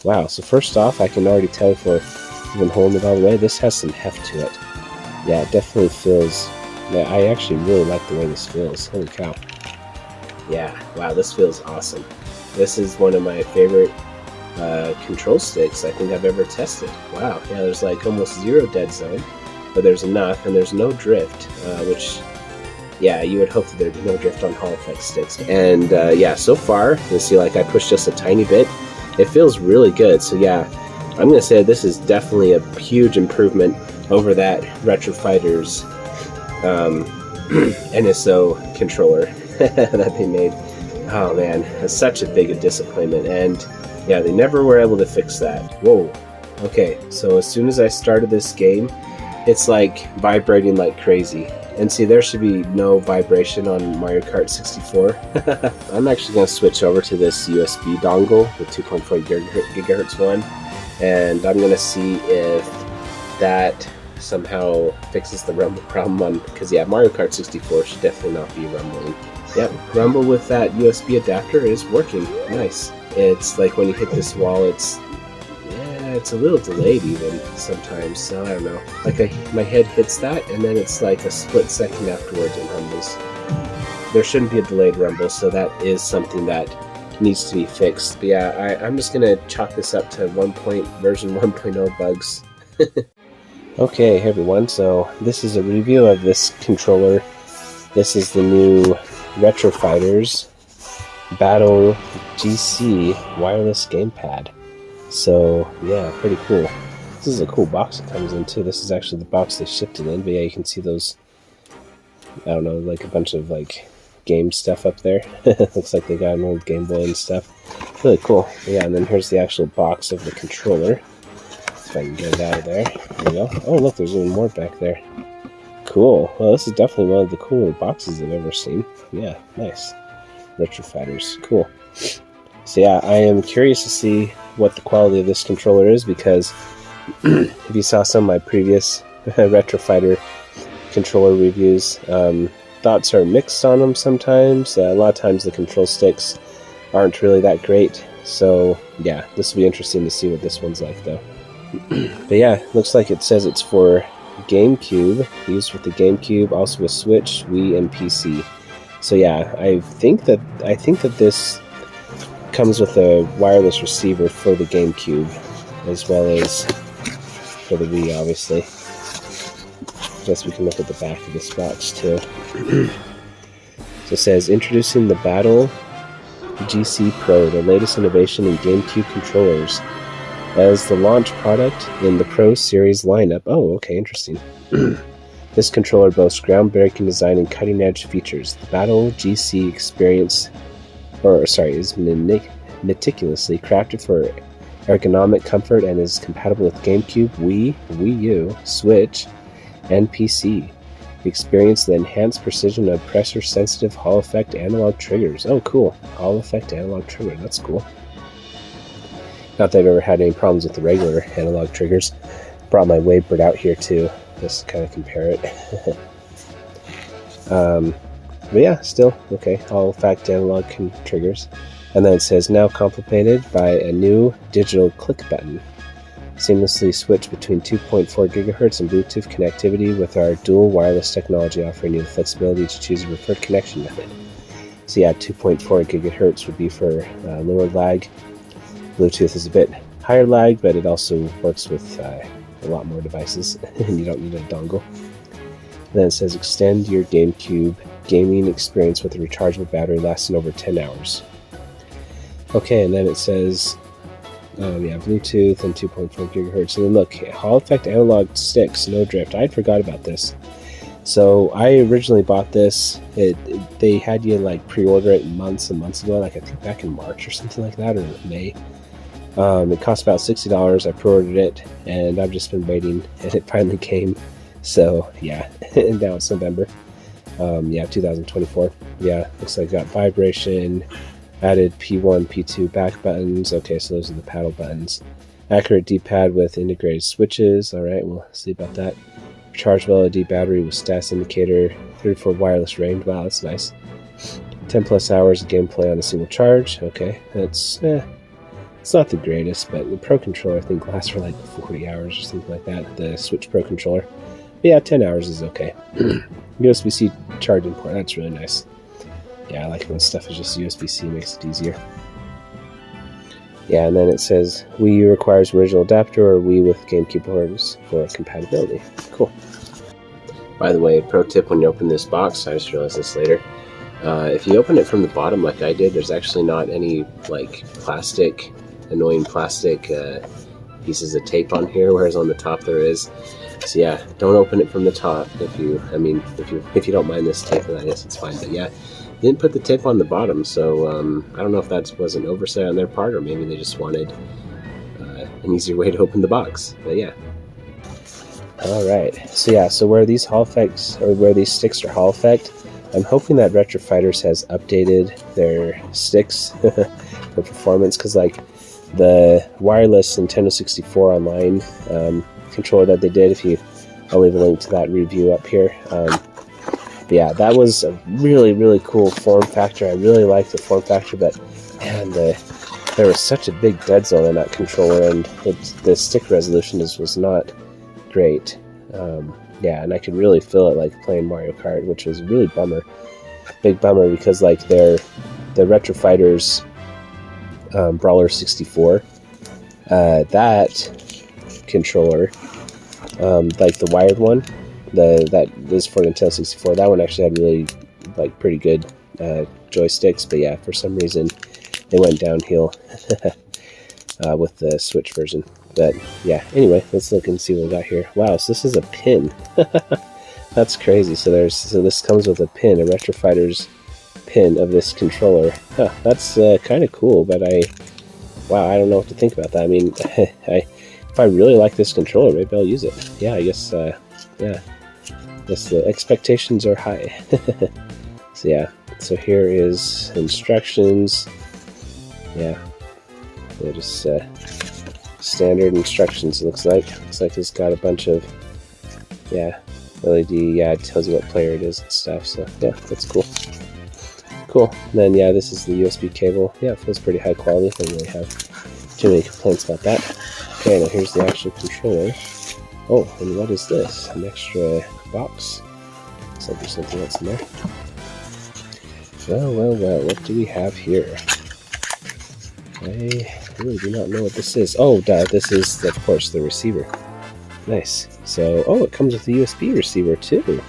Wow, so first off, I can already tell if we're even holding it all the way. This has some heft to it. Yeah, it definitely feels... Yeah, I actually really like the way this feels. Holy cow. Yeah, wow, this feels awesome. This is one of my favorite control sticks I think I've ever tested. Wow, yeah, there's like almost zero dead zone, but there's enough, and there's no drift, which... Yeah, you would hope that there'd be no drift on Hall effect sticks. And yeah, so far, you see, like I pushed just a tiny bit. It feels really good. So yeah, I'm gonna say this is definitely a huge improvement over that Retro Fighters NSO controller that they made. Oh man, it's such a big disappointment. And yeah, they never were able to fix that. Whoa. Okay, so as soon as I started this game, it's like vibrating like crazy. And see, there should be no vibration on Mario Kart 64. I'm actually going to switch over to this USB dongle, the 2.4 gigahertz one, and I'm going to see if that somehow fixes the rumble problem on, because yeah, Mario Kart 64 should definitely not be rumbling. Yep, rumble with that USB adapter is working. Nice. It's like when you hit this wall, it's a little delayed even sometimes, so I don't know. Like my head hits that, and then it's like a split second afterwards it rumbles. There shouldn't be a delayed rumble, so that is something that needs to be fixed. But yeah, I'm just gonna chalk this up to version 1.0 bugs. Okay, hey everyone, so this is a review of this controller. This is the new Retro Fighters BattlerGC wireless gamepad. So yeah, pretty cool. This is a cool box it comes in too. This is actually the box they shipped it in, but yeah, you can see those, I don't know, like a bunch of like game stuff up there. Looks like they got an old Game Boy and stuff. Really cool. Yeah, and then here's the actual box of the controller. If I can get it out of there. There we go. Oh look, there's even more back there. Cool. Well, this is definitely one of the cooler boxes I've ever seen. Yeah, nice. Retro Fighters. Cool. So yeah, I am curious to see what the quality of this controller is, because if you saw some of my previous Retro Fighter controller reviews, thoughts are mixed on them sometimes. A lot of times the control sticks aren't really that great. So yeah, this will be interesting to see what this one's like though. But yeah, looks like it says it's for GameCube, used with the GameCube, also with Switch, Wii, and PC. So yeah, I think that this comes with a wireless receiver for the GameCube, as well as for the Wii, obviously. I guess we can look at the back of this box too. So it says, introducing the BattlerGC Pro, the latest innovation in GameCube controllers, as the launch product in the Pro Series lineup. Oh, okay, interesting. This controller boasts groundbreaking design and cutting-edge features. The BattlerGC experience is meticulously crafted for ergonomic comfort and is compatible with GameCube, Wii, Wii U, Switch, and PC. Experience the enhanced precision of pressure-sensitive Hall effect analog triggers. Oh, cool. Hall effect analog trigger. That's cool. Not that I've ever had any problems with the regular analog triggers. Brought my WaveBird out here too, just to kind of compare it. But yeah, still, okay, Hall effect analog triggers. And then it says, now complemented by a new digital click button. Seamlessly switch between 2.4 gigahertz and Bluetooth connectivity with our dual wireless technology, offering you the flexibility to choose your preferred connection method. So yeah, 2.4 gigahertz would be for lower lag. Bluetooth is a bit higher lag, but it also works with a lot more devices, and you don't need a dongle. And then it says, extend your GameCube gaming experience with a rechargeable battery lasting over 10 hours. Okay, and then it says, yeah, Bluetooth and 2.4 gigahertz. And then look, Hall effect analog sticks, no drift. I forgot about this. So I originally bought this. They had you like pre-order it months and months ago, like I think back in March or something like that, or May. It cost about $60. I pre-ordered it, and I've just been waiting, and it finally came. So yeah, and now it's November. Yeah, 2024. Yeah, looks like I got vibration, added P1, P2 back buttons. Okay, so those are the paddle buttons. Accurate D-pad with integrated switches. All right, we'll see about that. Rechargeable LED battery with status indicator. 34 wireless range. Wow, that's nice. 10 plus hours of gameplay on a single charge. Okay, that's It's not the greatest, but the Pro Controller I think lasts for like 40 hours or something like that, the Switch Pro Controller. But yeah, 10 hours is okay. USB-C charging port, that's really nice. Yeah, I like when stuff is just USB-C, makes it easier. Yeah, and then it says Wii U requires original adapter or Wii with GameCube ports for compatibility. Cool. By the way, pro tip when you open this box, I just realized this later. If you open it from the bottom like I did, there's actually not any like annoying plastic pieces of tape on here, whereas on the top there is. So yeah, don't open it from the top if you don't mind this tape, then I guess it's fine. But yeah, didn't put the tape on the bottom, so I don't know if that was an oversight on their part, or maybe they just wanted an easier way to open the box. But yeah. Alright, so yeah, so where these Hall effects, or where these sticks are Hall effect, I'm hoping that Retro Fighters has updated their sticks for performance, because like the wireless Nintendo 64 online controller that they did, I'll leave a link to that review up here. But yeah, that was a really, really cool form factor. I really liked the form factor, but man, there was such a big dead zone in that controller, and the stick resolution was not great. Yeah, and I could really feel it like playing Mario Kart, which was a really big bummer, because like the Retro Fighters Brawler 64, that controller, like the wired one, that is for Nintendo 64, that one actually had really like pretty good joysticks, but yeah, for some reason they went downhill with the Switch version. But yeah, anyway, let's look and see what we got here. Wow, so this is a pin. That's crazy. So this comes with a pin, a Retro Fighters pin of this controller. Huh, that's kind of cool, but wow, I don't know what to think about that. I mean, if I really like this controller, maybe I'll use it. Yeah, I guess, yeah. I guess the expectations are high. So yeah, so here is instructions. Yeah, they're just standard instructions, it looks like. Looks like it's got a bunch of, yeah, LED, yeah, it tells you what player it is and stuff, so yeah, that's cool. Cool. And then yeah, this is the USB cable. Yeah, it feels pretty high quality. I don't really have too many complaints about that. Okay, now here's the actual controller. Oh, and what is this? An extra box. Looks like there's something else in there. Well, what do we have here? I really do not know what this is. Oh, duh, this is, of course, the receiver. Nice. So, oh, it comes with a USB receiver, too.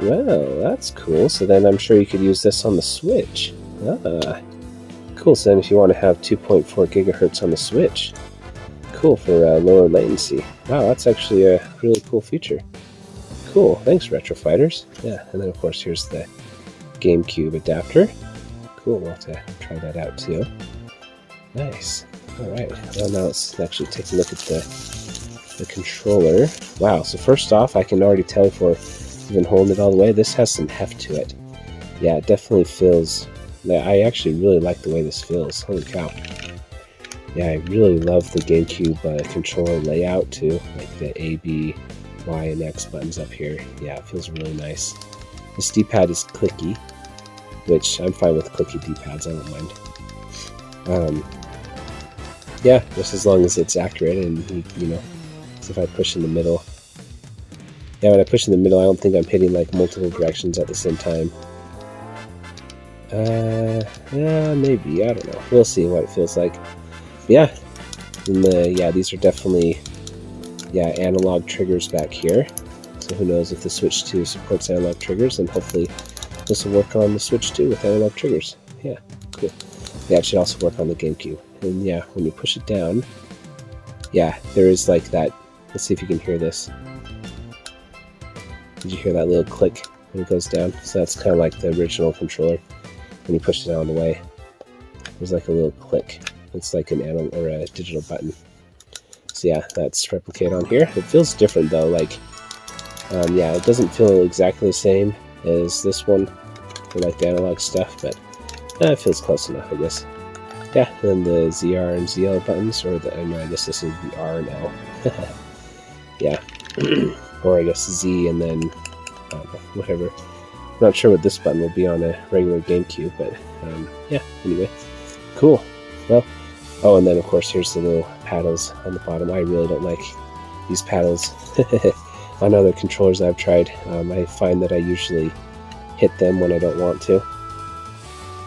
Well, that's cool. So then I'm sure you could use this on the Switch. Ah, cool. So then if you want to have 2.4 gigahertz on the Switch, cool, for lower latency. Wow, that's actually a really cool feature. Cool. Thanks, Retro Fighters. Yeah, and then, of course, here's the GameCube adapter. Cool, we'll have to try that out, too. Nice. Alright, well now let's actually take a look at the controller. Wow, so first off, I can already tell before even holding it all the way, this has some heft to it. Yeah, it definitely feels, I actually really like the way this feels. Holy cow. Yeah, I really love the GameCube controller layout too, like the A, B, Y, and X buttons up here. Yeah, it feels really nice. This D-pad is clicky, which I'm fine with clicky D-pads, I don't mind. Yeah, just as long as it's accurate and, you know, so if I push in the middle. Yeah, when I push in the middle, I don't think I'm hitting like multiple directions at the same time. Yeah, maybe, I don't know. We'll see what it feels like. But yeah, and yeah, these are definitely, yeah, analog triggers back here. So who knows if the Switch 2 supports analog triggers, and hopefully this will work on the Switch 2 with analog triggers. Yeah, cool. Yeah, it should also work on the GameCube. And yeah, when you push it down, yeah, there is like that. Let's see if you can hear this. Did you hear that little click when it goes down? So that's kind of like the original controller. When you push it down the way, there's like a little click. It's like an analog or a digital button. So yeah, that's replicated on here. It feels different though. Like, yeah, it doesn't feel exactly the same as this one for like the analog stuff, but it feels close enough, I guess. Yeah, and then the ZR and ZL buttons, or I guess this would be R and L. Yeah, or I guess Z and then whatever. I'm not sure what this button will be on a regular GameCube, but yeah, anyway. Cool. Well, Oh, and then of course here's the little paddles on the bottom. I really don't like these paddles on other controllers I've tried. I find that I usually hit them when I don't want to.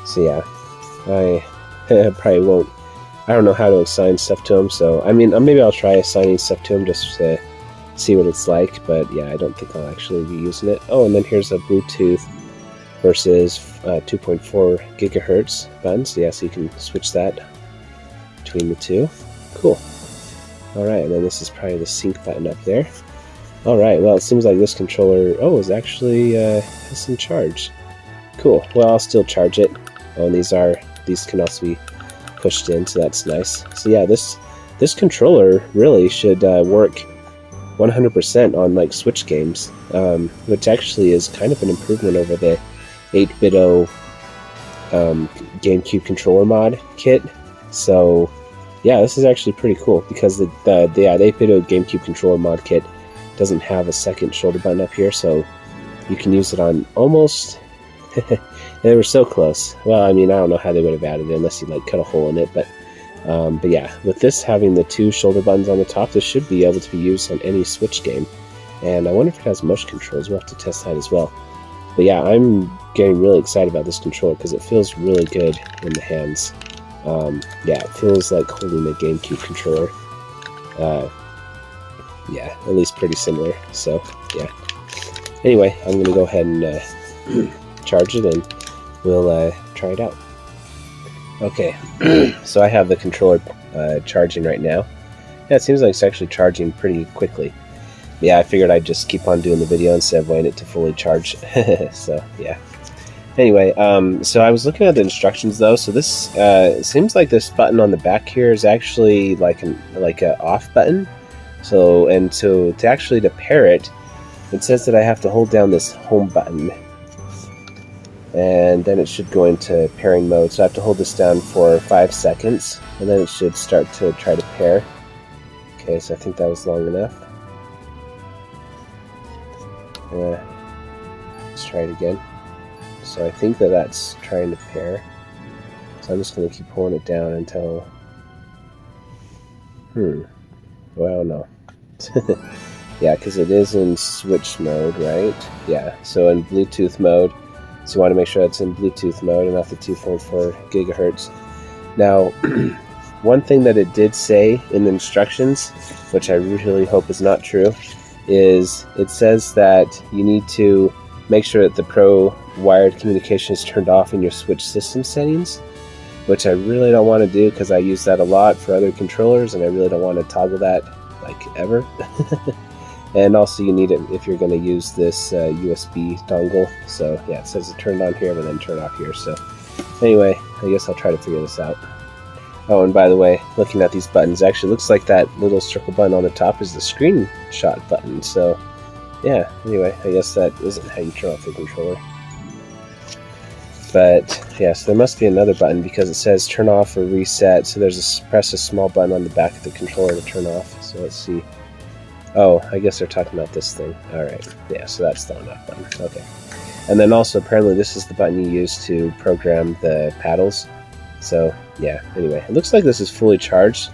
So yeah, I probably won't. I don't know how to assign stuff to them, so I mean, maybe I'll try assigning stuff to them just to see what it's like, but yeah, I don't think I'll actually be using it. Oh, and then here's a Bluetooth versus 2.4 gigahertz buttons. Yeah, so you can switch that between the two. Cool. Alright, and then this is probably the sync button up there. Alright, well, it seems like this controller, oh, is actually has some charge. Cool. Well, I'll still charge it. Oh, and these can also be pushed in, so that's nice. So yeah, this controller really should work 100% on like Switch games, which actually is kind of an improvement over the 8BitO GameCube controller mod kit. So yeah, this is actually pretty cool because the 8BitO GameCube controller mod kit doesn't have a second shoulder button up here, so you can use it on almost. They were so close. Well, I mean, I don't know how they would have added it unless you like cut a hole in it, but yeah, with this having the 2 shoulder buttons on the top, this should be able to be used on any Switch game. And I wonder if it has motion controls. We'll have to test that as well. But yeah, I'm getting really excited about this controller because it feels really good in the hands. Yeah, it feels like holding a GameCube controller. Yeah, at least pretty similar. So yeah. Anyway, I'm going to go ahead and charge it, and we'll try it out. Okay, so I have the controller charging right now. Yeah, it seems like it's actually charging pretty quickly. Yeah, I figured I'd just keep on doing the video instead of waiting it to fully charge. So yeah. Anyway, so I was looking at the instructions though. So this seems like this button on the back here is actually like an off button. So to pair it, it says that I have to hold down this home button, and then it should go into pairing mode. So I have to hold this down for 5 seconds, and then it should start to try to pair. Okay, so I think that was long enough. Let's try it again. So I think that that's trying to pair. So I'm just going to keep holding it down until... Well, no. Yeah, because it is in switch mode, right? Yeah, so in Bluetooth mode. So you want to make sure that's in Bluetooth mode and not the 2.4 gigahertz. Now, one thing that it did say in the instructions, which I really hope is not true, is it says that you need to make sure that the Pro wired communication is turned off in your Switch system settings, which I really don't want to do because I use that a lot for other controllers, and I really don't want to toggle that like ever. And also you need it if you're going to use this USB dongle. So yeah, it says it turned on here, but then turned off here. So anyway, I guess I'll try to figure this out. Oh, and by the way, looking at these buttons, it actually looks like that little circle button on the top is the screenshot button. So yeah, anyway, I guess that isn't how you turn off the controller. But yeah, so there must be another button because it says turn off or reset. So there's press a small button on the back of the controller to turn off. So let's see. Oh, I guess they're talking about this thing. Alright, yeah, so that's the on-off button. Okay. And then also, apparently, this is the button you use to program the paddles. So, yeah, anyway, it looks like this is fully charged.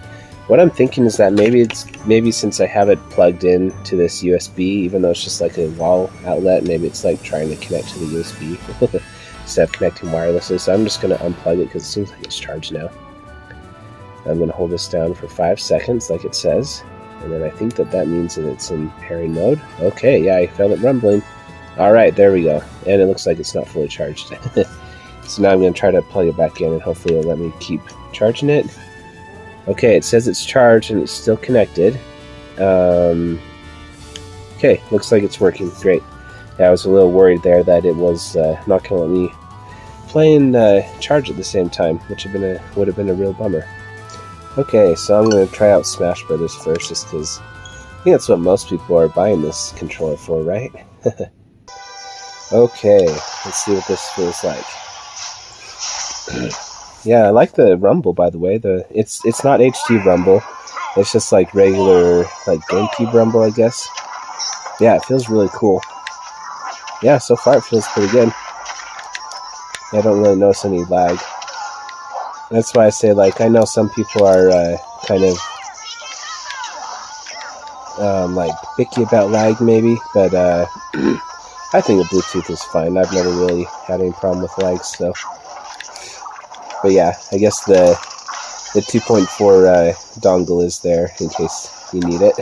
What I'm thinking is that maybe since I have it plugged in to this USB, even though it's just like a wall outlet, maybe it's like trying to connect to the USB instead of connecting wirelessly. So I'm just going to unplug it because it seems like it's charged now. I'm going to hold this down for 5 seconds like it says. And then I think that means that it's in pairing mode. Okay, yeah, I felt it rumbling. Alright, there we go. And it looks like it's not fully charged. So now I'm going to try to plug it back in, and hopefully it'll let me keep charging it. Okay, it says it's charged and it's still connected. Okay, looks like it's working. Great. Yeah, I was a little worried there that it was not going to let me play and charge at the same time, which would have been a real bummer. Okay, so I'm going to try out Smash Brothers first, just because I think that's what most people are buying this controller for, right? Okay, let's see what this feels like. Yeah, I like the rumble, by the way. It's not HD rumble. It's just like regular, like GameCube rumble, I guess. Yeah, it feels really cool. Yeah, so far it feels pretty good. I don't really notice any lag. That's why I say, like, I know some people are kind of like picky about lag maybe, but I think the Bluetooth is fine. I've never really had any problem with lag, so. But yeah, I guess the 2.4 dongle is there in case you need it.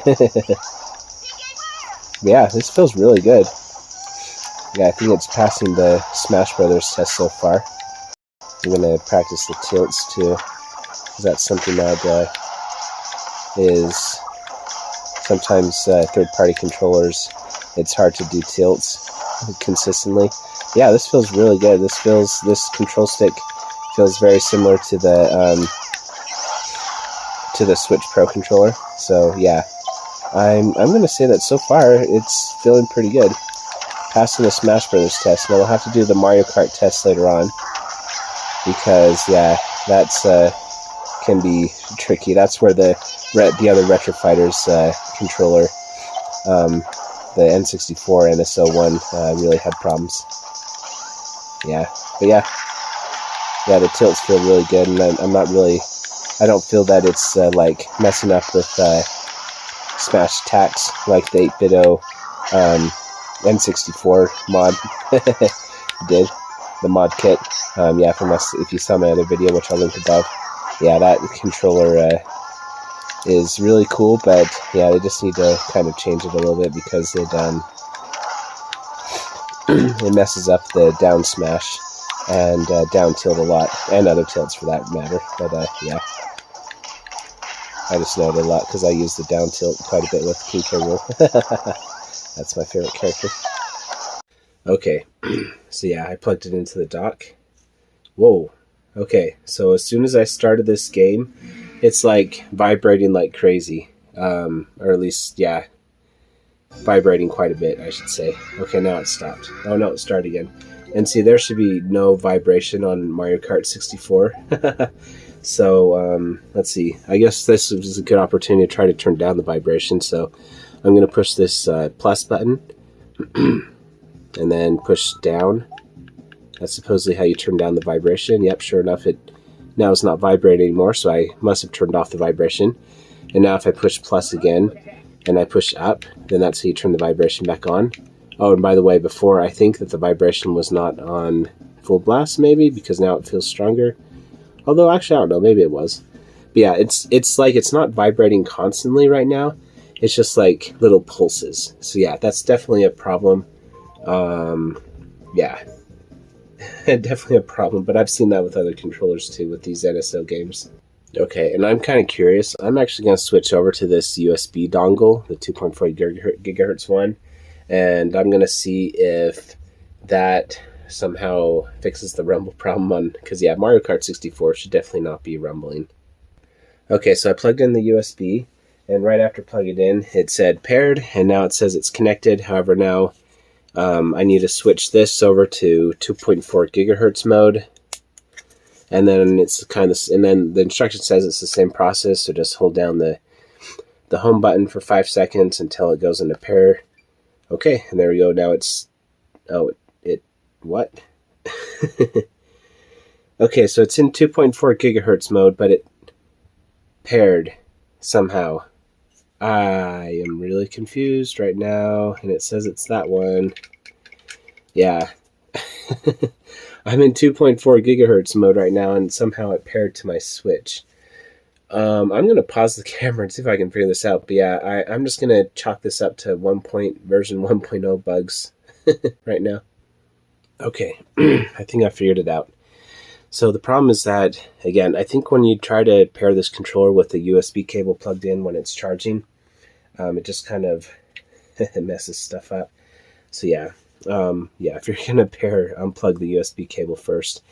Yeah, this feels really good. Yeah, I think it's passing the Smash Brothers test so far. I'm gonna practice the tilts too, because that's something that is sometimes third-party controllers. It's hard to do tilts consistently. Yeah, this feels really good. This control stick feels very similar to the Switch Pro controller. So yeah, I'm gonna say that so far it's feeling pretty good. Passing the Smash Brothers test. Now we'll have to do the Mario Kart test later on, because yeah, that's can be tricky. That's where the other Retro Fighters controller, the N64 NSO really had problems. Yeah, but yeah, the tilts feel really good, and I'm not really, I don't feel that it's like messing up with Smash Tax like the 8BitO N64 mod did, the mod kit. Yeah, from us, if you saw my other video, which I'll link above, yeah, that controller is really cool, but yeah, they just need to kind of change it a little bit, because it it messes up the down smash and down tilt a lot, and other tilts for that matter. But yeah, I just know it a lot because I use the down tilt quite a bit with King K. Rool. That's my favorite character. Okay, so yeah, I plugged it into the dock. Whoa. Okay, so as soon as I started this game, it's like vibrating like crazy. Or at least, yeah, vibrating quite a bit, I should say. Okay, now it stopped. Oh no, it started again. And see, there should be no vibration on Mario Kart 64. So, let's see. I guess this is a good opportunity to try to turn down the vibration. So I'm going to push this plus button and then push down. That's supposedly how you turn down the vibration. Yep, sure enough, now it's not vibrating anymore, so I must have turned off the vibration. And now if I push plus again and I push up, then that's how you turn the vibration back on. Oh, and by the way, before, I think that the vibration was not on full blast, maybe, because now it feels stronger. Although, actually, I don't know, maybe it was. But yeah, it's like it's not vibrating constantly right now. It's just like little pulses. So yeah, that's definitely a problem. Yeah, definitely a problem, but I've seen that with other controllers too, with these NSO games. Okay, and I'm kind of curious. I'm actually going to switch over to this USB dongle, the 2.4 gigahertz one, and I'm going to see if that somehow fixes the rumble problem on, because yeah, Mario Kart 64 should definitely not be rumbling. Okay, so I plugged in the USB, and right after plugging it in, it said paired, and now it says it's connected. However, now I need to switch this over to 2.4 gigahertz mode, and then it's kind of, and then the instruction says it's the same process. So just hold down the home button for 5 seconds until it goes into pair. Okay, and there we go. Now it's, oh, what? Okay, so it's in 2.4 gigahertz mode, but it paired somehow. I am really confused right now, and it says it's that one. Yeah. I'm in 2.4 gigahertz mode right now, and somehow it paired to my Switch. I'm going to pause the camera and see if I can figure this out. But yeah, I'm just going to chalk this up to version 1.0 bugs right now. Okay, I think I figured it out. So the problem is that, again, I think when you try to pair this controller with the USB cable plugged in when it's charging, it just kind of messes stuff up. So yeah, if you're going to pair, unplug the USB cable first.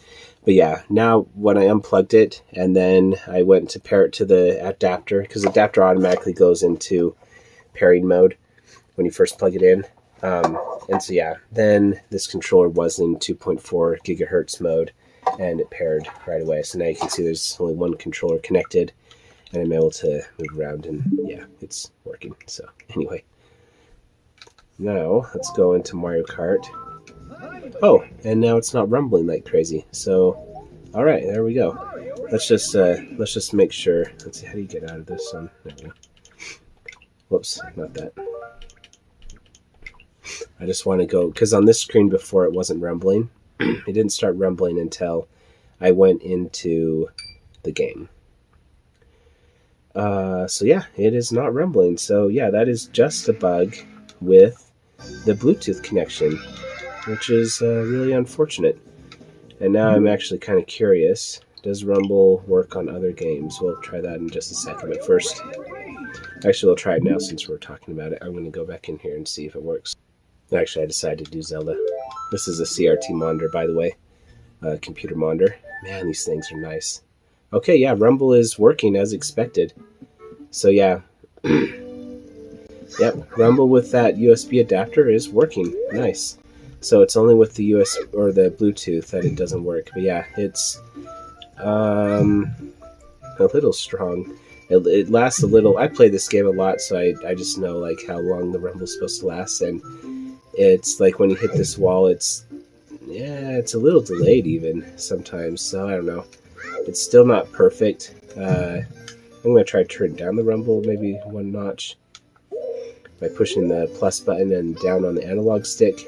But yeah, now when I unplugged it and then I went to pair it to the adapter, because the adapter automatically goes into pairing mode when you first plug it in. And so yeah, then this controller was in 2.4 gigahertz mode, and it paired right away. So now you can see there's only one controller connected, and I'm able to move around, and yeah, it's working. So anyway, now let's go into Mario Kart. Oh, and now it's not rumbling like crazy. So, all right, there we go. let's just make sure. Let's see, how do you get out of this one? There we go. Whoops, not that. I just want to go, because on this screen before it wasn't rumbling. It didn't start rumbling until I went into the game. So yeah, it is not rumbling. So yeah, that is just a bug with the Bluetooth connection, which is really unfortunate. And now I'm actually kind of curious. Does Rumble work on other games? We'll try that in just a second. But first, actually, we'll try it now since we're talking about it. I'm going to go back in here and see if it works. Actually, I decided to do Zelda. This is a CRT monitor, by the way. Computer monitor. Man, these things are nice. Okay, yeah, Rumble is working as expected. So yeah. Yep, Rumble with that USB adapter is working. Nice. So it's only with the USB or the Bluetooth that it doesn't work. But yeah, it's a little strong. It lasts a little. I play this game a lot, so I just know like how long the Rumble's supposed to last. And it's like when you hit this wall, it's a little delayed even sometimes. So I don't know. It's still not perfect. I'm gonna try to turn down the Rumble maybe one notch by pushing the plus button and down on the analog stick.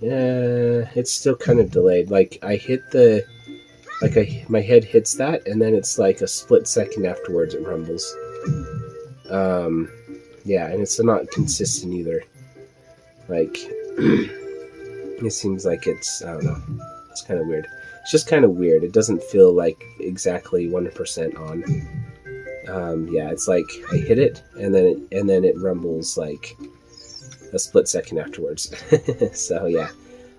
Yeah, it's still kind of delayed. Like I hit the, my head hits that, and then it's like a split second afterwards it rumbles. Yeah, and it's not consistent either. Like it seems like it's, I don't know. It's kind of weird. It's just kind of weird. It doesn't feel like exactly 100% on. Yeah, it's like I hit it, and then it rumbles like a split second afterwards. So yeah,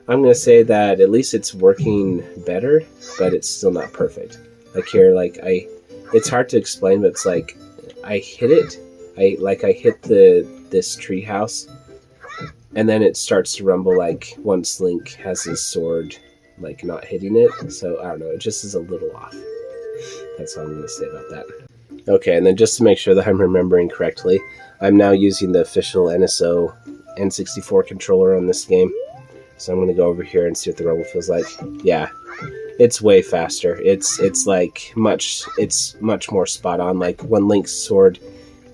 I'm gonna say that at least it's working better, but it's still not perfect. Like here, like it's hard to explain, but it's like I hit it, I hit this tree house, and then it starts to rumble like once Link has his sword like not hitting it. So I don't know, it just is a little off. That's all I'm gonna say about that. Okay, and then just to make sure that I'm remembering correctly, I'm now using the official NSO N64 controller on this game. So I'm going to go over here and see what the rumble feels like. Yeah, it's way faster. It's much more spot on. Like when Link's sword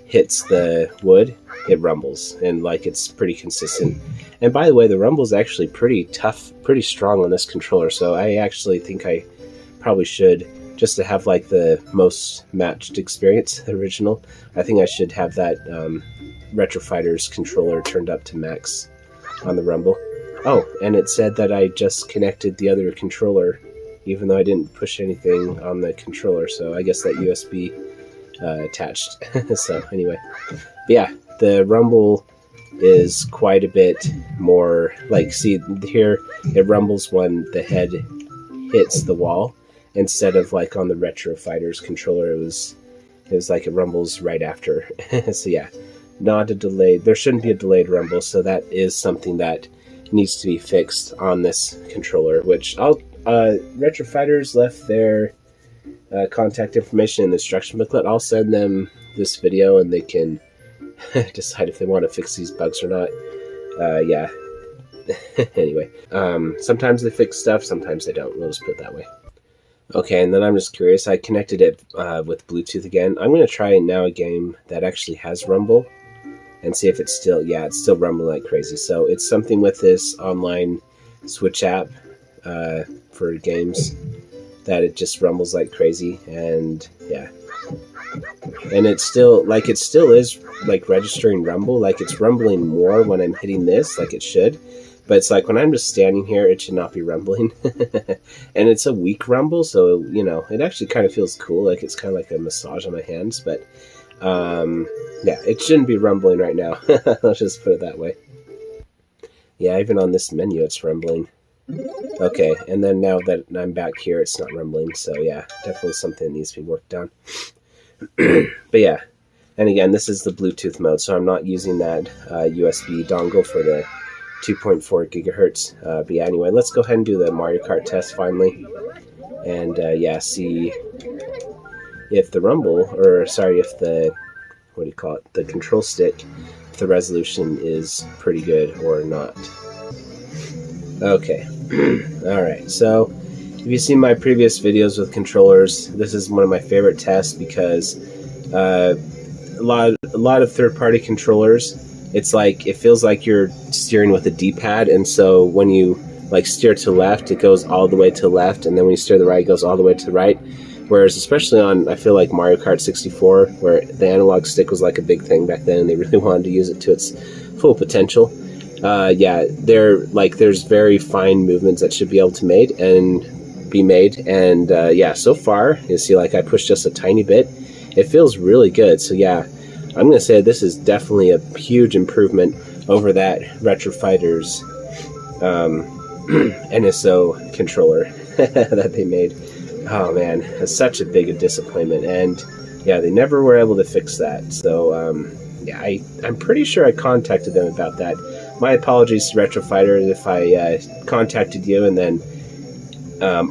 hits the wood, it rumbles, and like it's pretty consistent. And by the way, the rumble's actually pretty tough, pretty strong on this controller. So I actually think I probably should, just to have like the most matched experience, the original, I think I should have that Retro Fighters controller turned up to max on the Rumble. Oh, and it said that I just connected the other controller, even though I didn't push anything on the controller, so I guess that USB attached. So anyway, but yeah, the Rumble is quite a bit more, like, see here, it rumbles when the head hits the wall, instead of like on the Retro Fighters controller, it was like it rumbles right after. So yeah, not a delayed. There shouldn't be a delayed rumble, so that is something that needs to be fixed on this controller. Which Retro Fighters left their contact information in the instruction booklet. I'll send them this video, and they can decide if they want to fix these bugs or not. Yeah. Anyway, sometimes they fix stuff, sometimes they don't. We'll just put it that way. Okay, and then I'm just curious. I connected it with Bluetooth again. I'm going to try now a game that actually has Rumble and see if it's still, yeah, it's still rumbling like crazy. So it's something with this online Switch app for games that it just rumbles like crazy. And yeah, and it's still, like, it still is like registering rumble. Like it's rumbling more when I'm hitting this, like it should. But it's like when I'm just standing here, it should not be rumbling. And it's a weak rumble, so, you know, it actually kind of feels cool. Like it's kind of like a massage on my hands. But, yeah, it shouldn't be rumbling right now. Let's just put it that way. Yeah, even on this menu, it's rumbling. Okay, and then now that I'm back here, it's not rumbling. So, yeah, definitely something that needs to be worked on. But, yeah. And again, this is the Bluetooth mode, so I'm not using that USB dongle for the 2.4 gigahertz. But yeah, anyway, let's go ahead and do the Mario Kart test finally. And yeah, see if the rumble, or sorry, if the, what do you call it, the control stick, if the resolution is pretty good or not. Okay. Alright, so if you've seen my previous videos with controllers, this is one of my favorite tests because a lot of third-party controllers, it's like it feels like you're steering with a D-pad, and so when you like steer to left, it goes all the way to left, and then when you steer to the right, it goes all the way to the right. Whereas especially on, I feel like Mario Kart 64, where the analog stick was like a big thing back then, and they really wanted to use it to its full potential. Yeah, there's very fine movements that should be able to be made, and yeah, so far you see like I pushed just a tiny bit. It feels really good. So yeah, I'm gonna say this is definitely a huge improvement over that Retro Fighters NSO controller that they made. Oh man, it's such a big disappointment, and yeah, they never were able to fix that. So yeah, I'm pretty sure I contacted them about that. My apologies to Retro Fighter if I contacted you and then,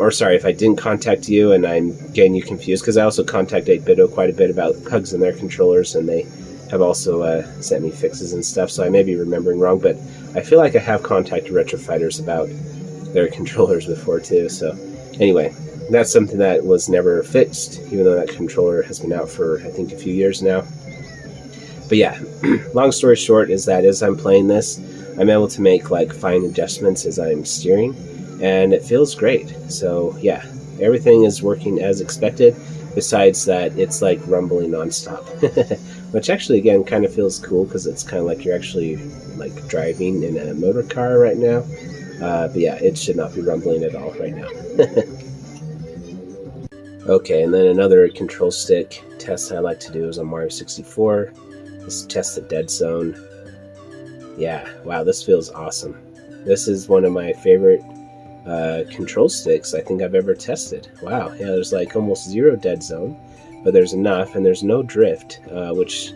or sorry, if I didn't contact you and I'm getting you confused, because I also contact 8BitDo quite a bit about bugs in their controllers, and they have also sent me fixes and stuff, so I may be remembering wrong, but I feel like I have contacted Retro Fighters about their controllers before too. So anyway, that's something that was never fixed, even though that controller has been out for, I think, a few years now. But yeah, long story short is that as I'm playing this, I'm able to make like fine adjustments as I'm steering, and it feels great. So yeah, everything is working as expected, besides that it's like rumbling nonstop. Which actually, again, kind of feels cool, because it's kind of like you're actually like driving in a motor car right now. But yeah, it should not be rumbling at all right now. Okay, and then another control stick test I like to do is on Mario 64. Just test the dead zone. Yeah, wow, this feels awesome. This is one of my favorite control sticks I think I've ever tested. Wow, yeah, there's like almost zero dead zone, but there's enough, and there's no drift, which,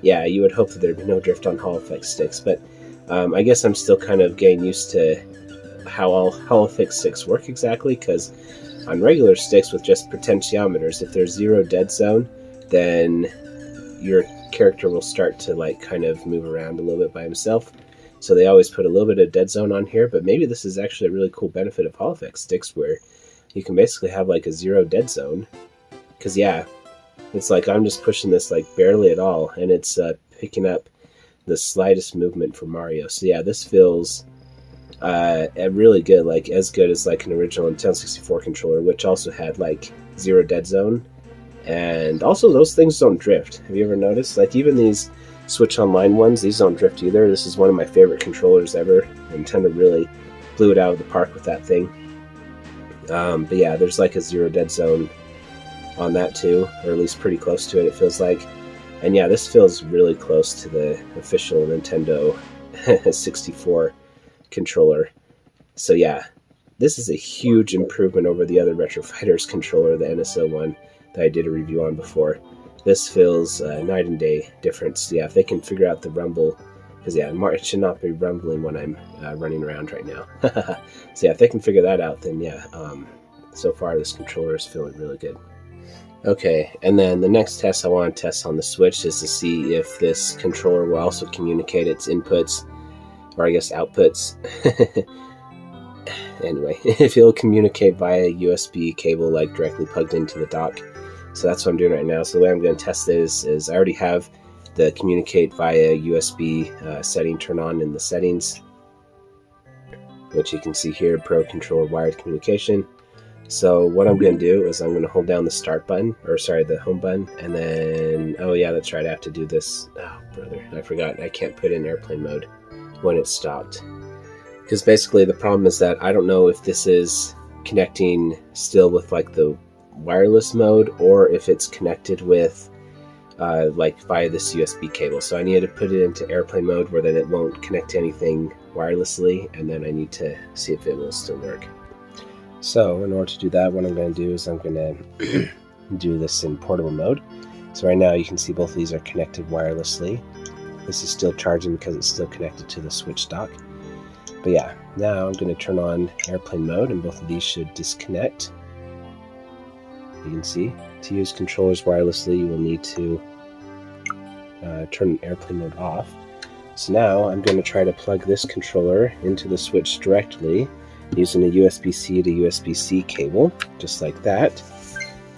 yeah, you would hope that there'd be no drift on Hall Effect sticks, but I guess I'm still kind of getting used to how all Hall Effect sticks work exactly, because on regular sticks with just potentiometers, if there's zero dead zone, then your character will start to like kind of move around a little bit by himself. So they always put a little bit of dead zone on here, but maybe this is actually a really cool benefit of Hall Effect sticks, where you can basically have like a zero dead zone. Because yeah, it's like I'm just pushing this like barely at all, and it's picking up the slightest movement for Mario. So yeah, this feels really good, like as good as like an original Nintendo 64 controller, which also had like zero dead zone. And also those things don't drift. Have you ever noticed? Like even these Switch Online ones, these don't drift either. This is one of my favorite controllers ever. Nintendo really blew it out of the park with that thing. But yeah, there's like a zero dead zone on that too, or at least pretty close to it, it feels like. And yeah, this feels really close to the official Nintendo 64 controller. So yeah, this is a huge improvement over the other Retro Fighters controller, the NSO one that I did a review on before. This feels night and day difference. Yeah, if they can figure out the rumble, because yeah, it should not be rumbling when I'm running around right now. So yeah, if they can figure that out, then yeah, so far this controller is feeling really good. Okay, and then the next test I want to test on the Switch is to see if this controller will also communicate its inputs, or I guess outputs. Anyway, if it'll communicate via USB cable, like directly plugged into the dock. So that's what I'm doing right now. So the way I'm going to test this is I already have the communicate via USB setting turned on in the settings, which you can see here, Pro Controller Wired Communication. So what I'm going to do is I'm going to hold down the start button, or sorry, the home button, and then, oh yeah, that's right, I have to do this. Oh, brother, I forgot, I can't put in airplane mode when it's stopped. Because basically the problem is that I don't know if this is connecting still with like the wireless mode, or if it's connected with like via this USB cable. So I need to put it into airplane mode, where then it won't connect to anything wirelessly, and then I need to see if it will still work. So in order to do that, what I'm going to do is I'm going to do this in portable mode. So right now you can see both of these are connected wirelessly. This is still charging because it's still connected to the Switch dock. But yeah, now I'm going to turn on airplane mode, and both of these should disconnect. You can see, to use controllers wirelessly, you will need to turn airplane mode off. So now I'm going to try to plug this controller into the Switch directly, using a USB-C to USB-C cable, just like that.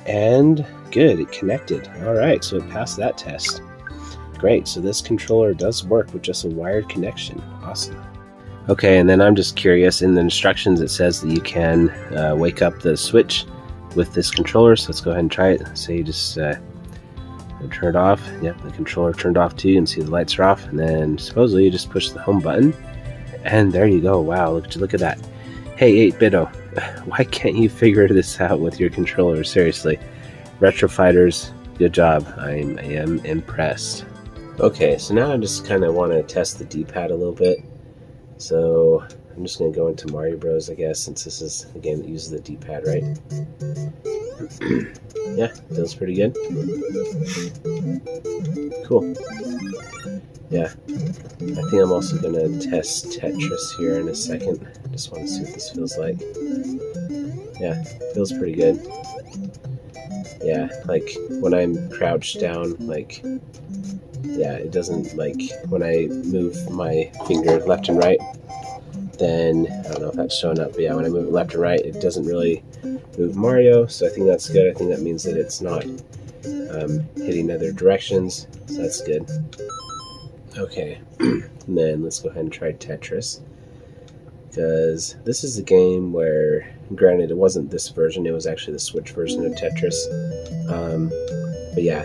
And good, it connected. All right, so it passed that test. Great, so this controller does work with just a wired connection. Awesome. Okay, and then I'm just curious, in the instructions it says that you can wake up the switch with this controller, so let's go ahead and try it. So you just turn it off. Yep, the controller turned off too. You can see the lights are off, and then supposedly you just push the home button, and there you go. Wow, look at that. Hey, 8-Bito, why can't you figure this out with your controller? Seriously, Retrofighters, good job. I am impressed. Okay, so now I just kind of want to test the D-pad a little bit. So I'm just going to go into Mario Bros, I guess, since this is a game that uses the D-pad, right? Yeah, feels pretty good. Cool. Yeah, I think I'm also going to test Tetris here in a second. I just want to see what this feels like. Yeah, feels pretty good. Yeah, like when I'm crouched down, like, yeah, it doesn't, like, when I move my finger left and right, then, I don't know if that's showing up, but yeah, when I move it left and right, it doesn't really move Mario, so I think that's good. I think that means that it's not hitting other directions, so that's good. Okay, and then let's go ahead and try Tetris, because this is a game where, granted, it wasn't this version, it was actually the Switch version of Tetris, but yeah,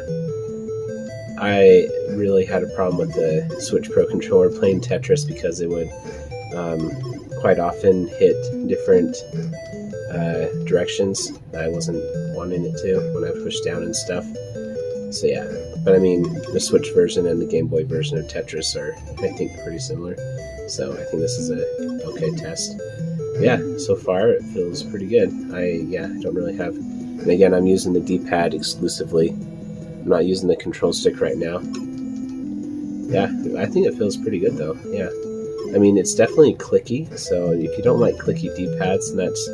I really had a problem with the Switch Pro controller playing Tetris because it would quite often hit different directions that I wasn't wanting it to when I pushed down and stuff. So yeah, but I mean, the Switch version and the Game Boy version of Tetris are, I think, pretty similar. So I think this is a okay test. Yeah, so far it feels pretty good. I don't really have, and again, I'm using the D-pad exclusively. I'm not using the control stick right now. Yeah, I think it feels pretty good though. Yeah, I mean, it's definitely clicky, so if you don't like clicky D-pads, then that's,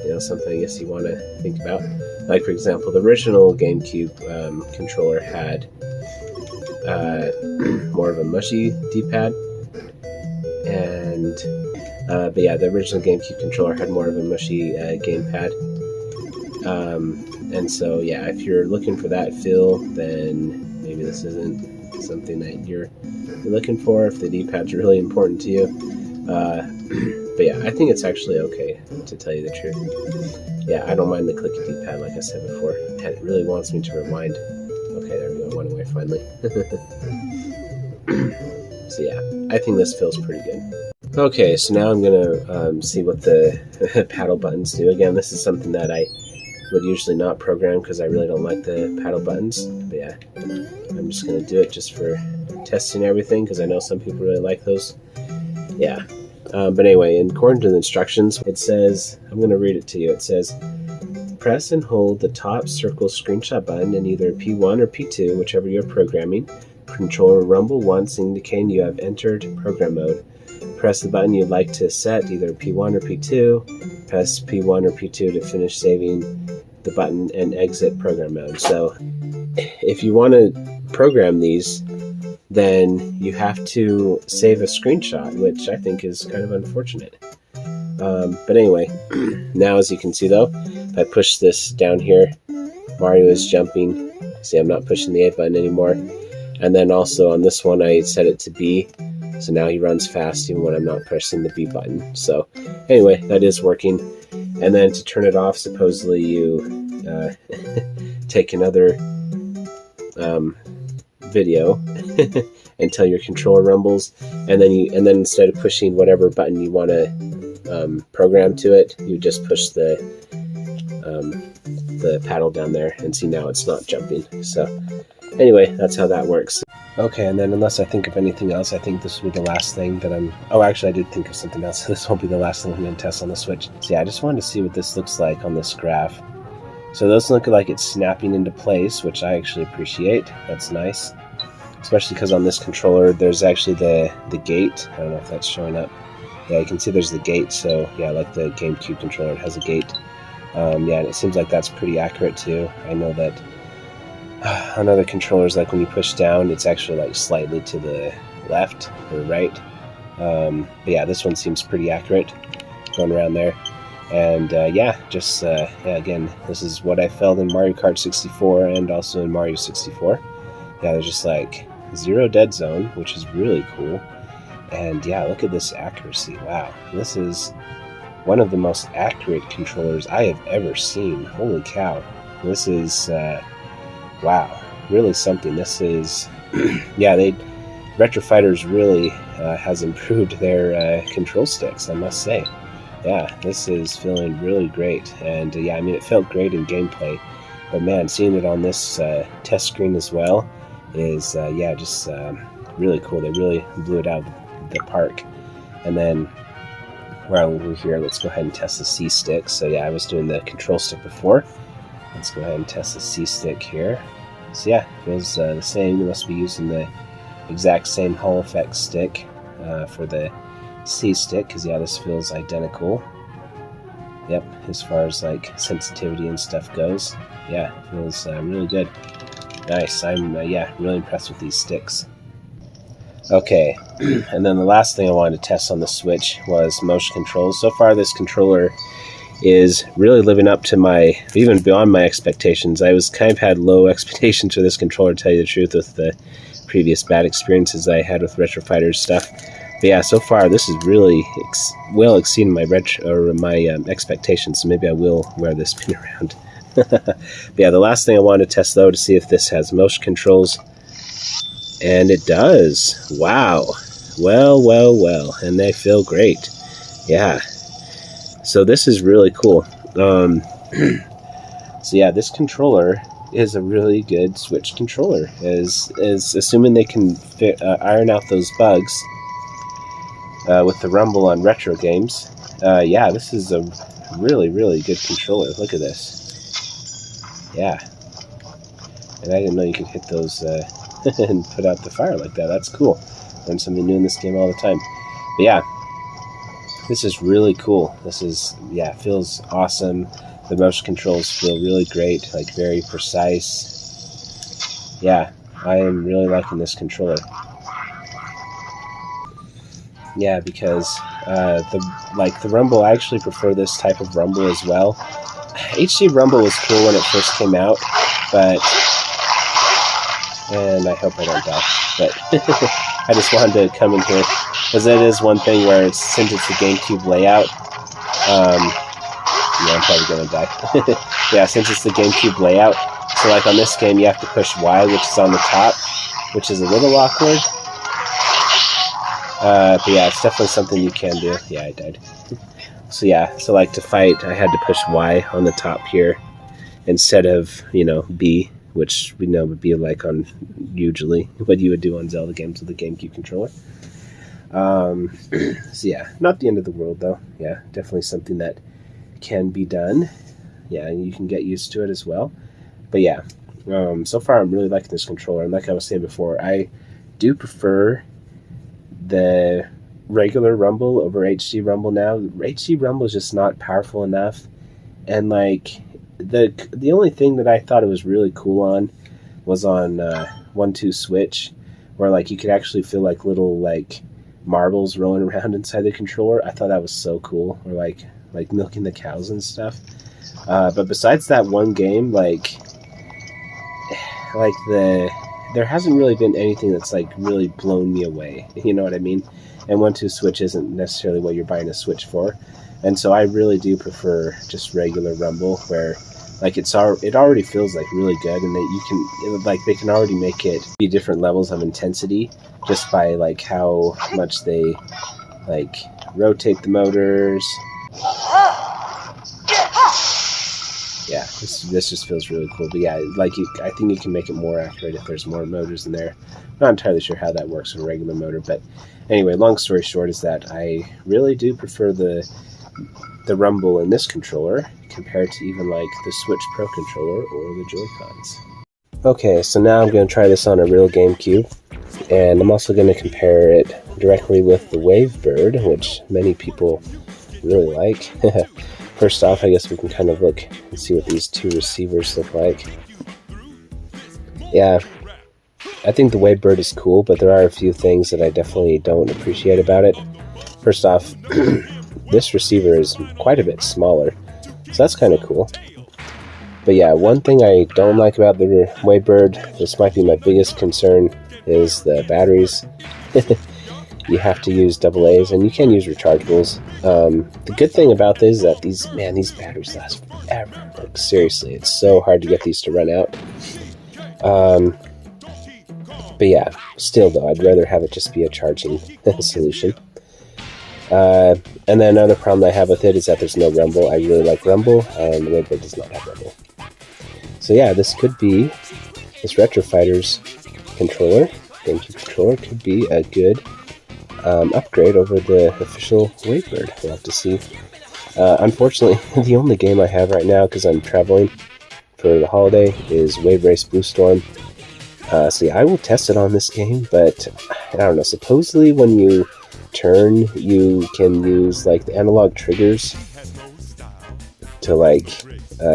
you know, something I guess you want to think about. Like, for example, the original GameCube controller had more of a mushy D-pad, and but yeah, the original GameCube controller had more of a mushy gamepad. And so yeah, if you're looking for that feel, then maybe this isn't something that you're looking for, if the D-pad's really important to you. But yeah, I think it's actually okay, to tell you the truth. Yeah, I don't mind the clicky D-pad, like I said before. And it really wants me to rewind. Okay, there we go, it went away finally. So yeah, I think this feels pretty good. Okay, so now I'm going to see what the paddle buttons do. Again, this is something that I would usually not program because I really don't like the paddle buttons. But yeah, I'm just going to do it just for testing everything because I know some people really like those. Yeah, but anyway, according to the instructions, it says, I'm going to read it to you. It says, press and hold the top circle screenshot button in either P1 or P2, whichever you're programming. Controller rumble once, indicating you have entered program mode. Press the button you'd like to set, either P1 or P2. Press P1 or P2 to finish saving the button and exit program mode. So if you want to program these, then you have to save a screenshot, which I think is kind of unfortunate. But anyway, now as you can see though, if I push this down here, Mario is jumping. See, I'm not pushing the A button anymore. And then also on this one, I set it to B. So now he runs fast even when I'm not pressing the B button. So anyway, that is working. And then to turn it off, supposedly you take another video until your controller rumbles, and then instead of pushing whatever button you want to program to it, you just push the paddle down there, and see, now it's not jumping. So anyway, that's how that works. Okay, and then unless I think of anything else, I think this will be the last thing that I'm... Oh, actually, I did think of something else. This won't be the last thing I'm going to test on the Switch. So yeah, I just wanted to see what this looks like on this graph. So it doesn't look like it's snapping into place, which I actually appreciate. That's nice. Especially because on this controller, there's actually the gate. I don't know if that's showing up. Yeah, you can see there's the gate. So yeah, like the GameCube controller, it has a gate. Yeah, and it seems like that's pretty accurate too. I know that on other controllers, like when you push down, it's actually like slightly to the left or right. But yeah, this one seems pretty accurate. going around there. And yeah, just yeah, again, this is what I felt in Mario Kart 64 and also in Mario 64. Yeah, there's just like zero dead zone, which is really cool. And yeah, look at this accuracy. Wow, this is one of the most accurate controllers I have ever seen. Holy cow. This is, wow, really something. This is, yeah, Retro Fighters really has improved their control sticks, I must say. Yeah, this is feeling really great. And yeah, I mean, it felt great in gameplay. But man, seeing it on this test screen as well is, yeah, just really cool. They really blew it out of the park. And then while we're here, let's go ahead and test the C stick. So yeah, I was doing the control stick before. Let's go ahead and test the C stick here. So yeah, it feels the same. You must be using the exact same Hall effect stick for the C stick, because yeah, this feels identical. Yep, as far as like sensitivity and stuff goes, yeah, it feels really good. Nice. I'm yeah, really impressed with these sticks. Okay, and then the last thing I wanted to test on the Switch was motion controls. So far, this controller is really living up to my, even beyond my expectations. I was kind of had low expectations for this controller, to tell you the truth, with the previous bad experiences I had with Retro Fighters stuff. But yeah, so far this is really well exceeding my expectations. So maybe I will wear this pin around. But yeah, the last thing I wanted to test though, to see if this has motion controls, and it does. Wow. Well, and they feel great. Yeah. So this is really cool. So yeah, this controller is a really good Switch controller. Is assuming they can iron out those bugs with the rumble on retro games. Yeah, this is a really good controller. Look at this. Yeah, and I didn't know you could hit those and put out the fire like that. That's cool. Learn something new in this game all the time. But yeah, this is really cool. This is, yeah, feels awesome. The motion controls feel really great, like very precise. Yeah, I am really liking this controller. Yeah, because the Rumble, I actually prefer this type of Rumble as well. HD Rumble was cool when it first came out, but, and I hope I don't die, but I just wanted to come in here, because it is one thing where since it's the GameCube layout, yeah, I'm probably going to die. Yeah, since it's the GameCube layout, so like on this game you have to push Y, which is on the top, which is a little awkward. But yeah, it's definitely something you can do. Yeah, I died. So yeah, so like to fight, I had to push Y on the top here instead of, you know, B, which we know would be like on usually what you would do on Zelda games with the GameCube controller. So yeah, not the end of the world though. Yeah, definitely something that can be done. Yeah, and you can get used to it as well. But yeah, so far I'm really liking this controller, and like I was saying before, I do prefer the regular Rumble over HD Rumble now. HD Rumble is just not powerful enough, and like the only thing that I thought it was really cool on was on 1-2 Switch, where like you could actually feel like little like marbles rolling around inside the controller. I thought that was so cool, or like milking the cows and stuff. But besides that one game, like there hasn't really been anything that's like really blown me away. You know what I mean? And 1-2 Switch isn't necessarily what you're buying a Switch for. And so I really do prefer just regular Rumble, where like it already feels like really good, and that you can they can already make it be different levels of intensity just by like how much they like rotate the motors. Yeah, this just feels really cool. But yeah, like I think you can make it more accurate if there's more motors in there. I'm not entirely sure how that works with a regular motor, but anyway, long story short is that I really do prefer the Rumble in this controller compared to even like the Switch Pro controller or the Joy-Cons. Okay, so now I'm going to try this on a real GameCube, and I'm also going to compare it directly with the WaveBird, which many people really like. First off, I guess we can kind of look and see what these two receivers look like. Yeah, I think the WaveBird is cool, but there are a few things that I definitely don't appreciate about it. First off, this receiver is quite a bit smaller, so that's kind of cool. But yeah, one thing I don't like about the WaveBird, this might be my biggest concern, is the batteries. You have to use AA's, and you can use rechargeables. The good thing about this is that these batteries last forever. Like, seriously, it's so hard to get these to run out. But yeah, still though, I'd rather have it just be a charging solution. And then another problem I have with it is that there's no rumble. I really like rumble, and the WaveBird does not have rumble. So yeah, this could be, this Retro Fighters controller, GameCube controller, could be a good upgrade over the official WaveBird. We'll have to see. Unfortunately, the only game I have right now, because I'm traveling for the holiday, is Wave Race Blue Storm. So yeah, I will test it on this game, but I don't know, supposedly when you turn, you can use like the analog triggers to like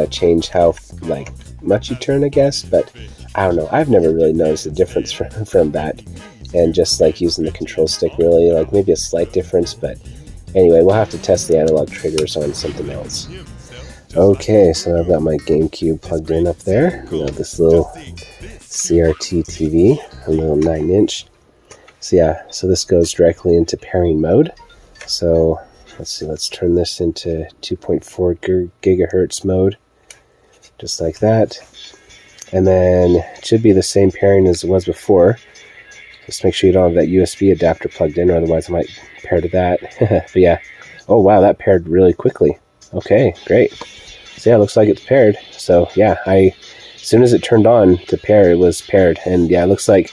change how like much you turn, I guess, but I don't know, I've never really noticed a difference from that, and just like using the control stick, really, like maybe a slight difference, but anyway, we'll have to test the analog triggers on something else. Okay, so I've got my GameCube plugged in up there. You know, this little CRT TV, a little 9-inch. So yeah, so this goes directly into pairing mode. So let's see, let's turn this into 2.4 gigahertz mode, just like that. And then it should be the same pairing as it was before. Just make sure you don't have that USB adapter plugged in, or otherwise I might pair to that. But yeah, oh wow, that paired really quickly. Okay, great. So yeah, it looks like it's paired. So yeah, as soon as it turned on to pair, it was paired. And yeah, it looks like,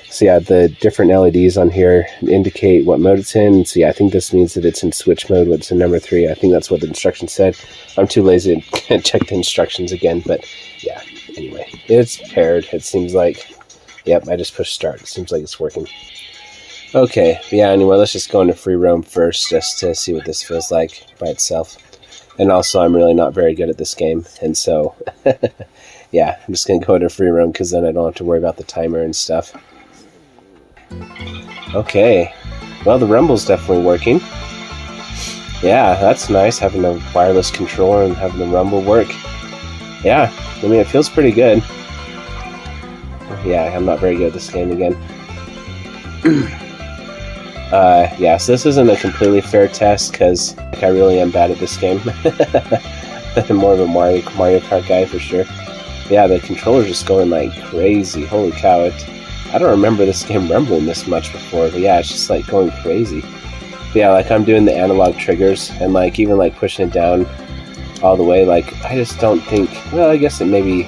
so yeah, the different LEDs on here indicate what mode it's in. So yeah, I think this means that it's in switch mode, what's in number 3. I think that's what the instructions said. I'm too lazy to check the instructions again, but yeah, anyway, it's paired. It seems like, yep, I just pushed start. It seems like it's working. Okay, but yeah, anyway, let's just go into free roam first, just to see what this feels like by itself. And also, I'm really not very good at this game, and so, yeah, I'm just going to go into free roam, because then I don't have to worry about the timer and stuff. Okay, well, the rumble's definitely working. Yeah, that's nice, having a wireless controller and having the rumble work. Yeah, I mean, it feels pretty good. Yeah, I'm not very good at this game again. Yeah, so this isn't a completely fair test, because I really am bad at this game. I'm more of a Mario Kart guy for sure. But yeah, the controller's just going like crazy. Holy cow, I don't remember this game rumbling this much before, but yeah, it's just like going crazy. But yeah, like I'm doing the analog triggers, and like even like pushing it down all the way, like I just don't think, well, I guess it maybe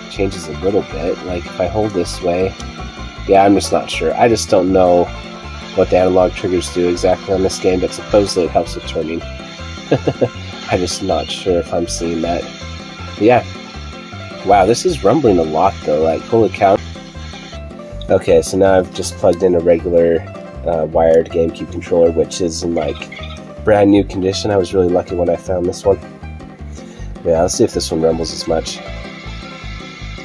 changes a little bit. Like if I hold this way, yeah, I'm just not sure. I just don't know what the analog triggers do exactly on this game, but supposedly it helps with turning. I'm just not sure if I'm seeing that. But yeah, wow, this is rumbling a lot though, like holy cow. Okay, so now I've just plugged in a regular wired GameCube controller, which is in like brand new condition. I was really lucky when I found this one. Yeah, let's see if this one rumbles as much.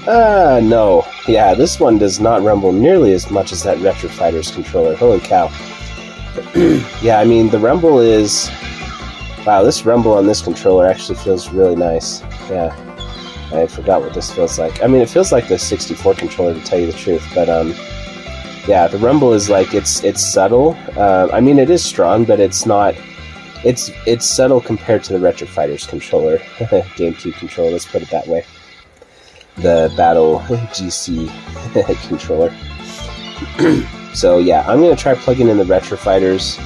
No. Yeah, this one does not rumble nearly as much as that Retro Fighters controller. Holy cow. Yeah, I mean, the rumble is... Wow, this rumble on this controller actually feels really nice. Yeah, I forgot what this feels like. I mean, it feels like the 64 controller, to tell you the truth, but, yeah, the rumble is like, it's subtle. I mean, it is strong, but it's not... It's subtle compared to the Retro Fighters controller, GameCube controller, let's put it that way. The BattlerGC controller. So yeah, I'm going to try plugging in the Retro Fighters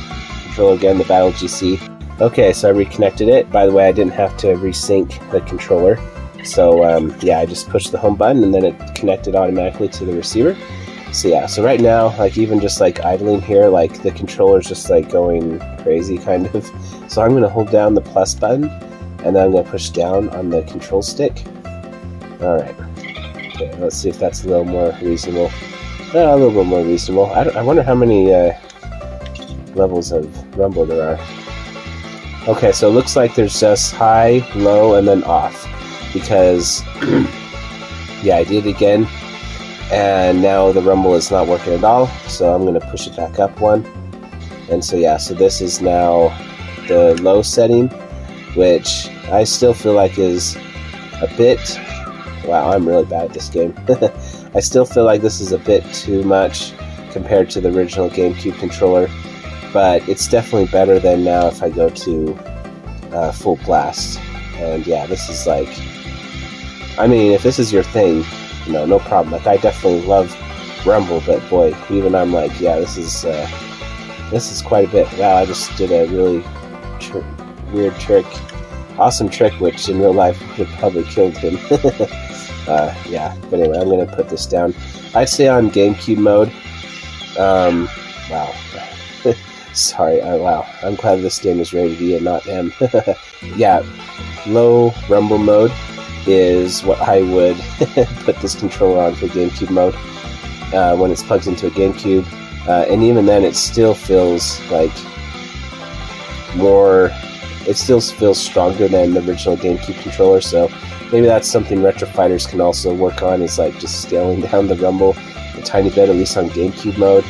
controller again, the BattlerGC. Okay, so I reconnected it. By the way, I didn't have to resync the controller. So yeah, I just pushed the home button and then it connected automatically to the receiver. So yeah, so right now, like even just like idling here, like the controller's just like going crazy kind of. So I'm going to hold down the plus button and then I'm going to push down on the control stick. Alright, okay, let's see if that's a little more reasonable. A little bit more reasonable. I wonder how many levels of rumble there are. Okay, so it looks like there's just high, low, and then off. Because, yeah, I did it again, and now the rumble is not working at all, so I'm going to push it back up one. And so yeah, so this is now the low setting, which I still feel like is a bit... Wow, I'm really bad at this game. I still feel like this is a bit too much compared to the original GameCube controller, but it's definitely better than now if I go to full blast. And yeah, this is like... I mean, if this is your thing, you know, no problem. Like, I definitely love Rumble, but boy, even I'm like, yeah, this is quite a bit. Wow, I just did a really weird trick. Awesome trick, which in real life would probably killed him. Yeah, but anyway, I'm going to put this down. I'd say on GameCube mode, wow. Sorry, wow. I'm glad this game is rated E and not M. Yeah, low Rumble mode is what I would put this controller on for GameCube mode when it's plugged into a GameCube. And even then, it still feels like more... It still feels stronger than the original GameCube controller, so maybe that's something Retro Fighters can also work on, is like just scaling down the Rumble a tiny bit, at least on GameCube mode.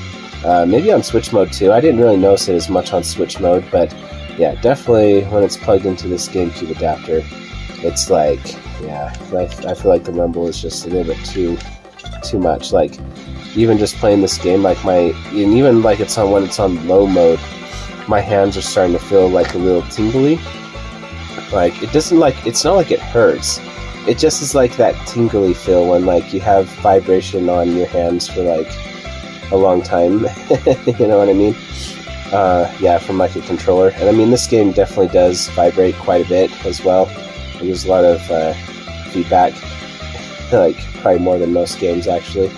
Maybe on Switch mode too. I didn't really notice it as much on Switch mode, but yeah, definitely when it's plugged into this GameCube adapter, it's like, yeah, I feel like the Rumble is just a little bit too much. Like, even just playing this game, like and even like when it's on low mode, my hands are starting to feel like a little tingly. Like, it doesn't like, it's not like it hurts. It just is like that tingly feel when like you have vibration on your hands for like a long time. You know what I mean? Yeah, from like a controller. And I mean, this game definitely does vibrate quite a bit as well. There's a lot of feedback, like probably more than most games actually.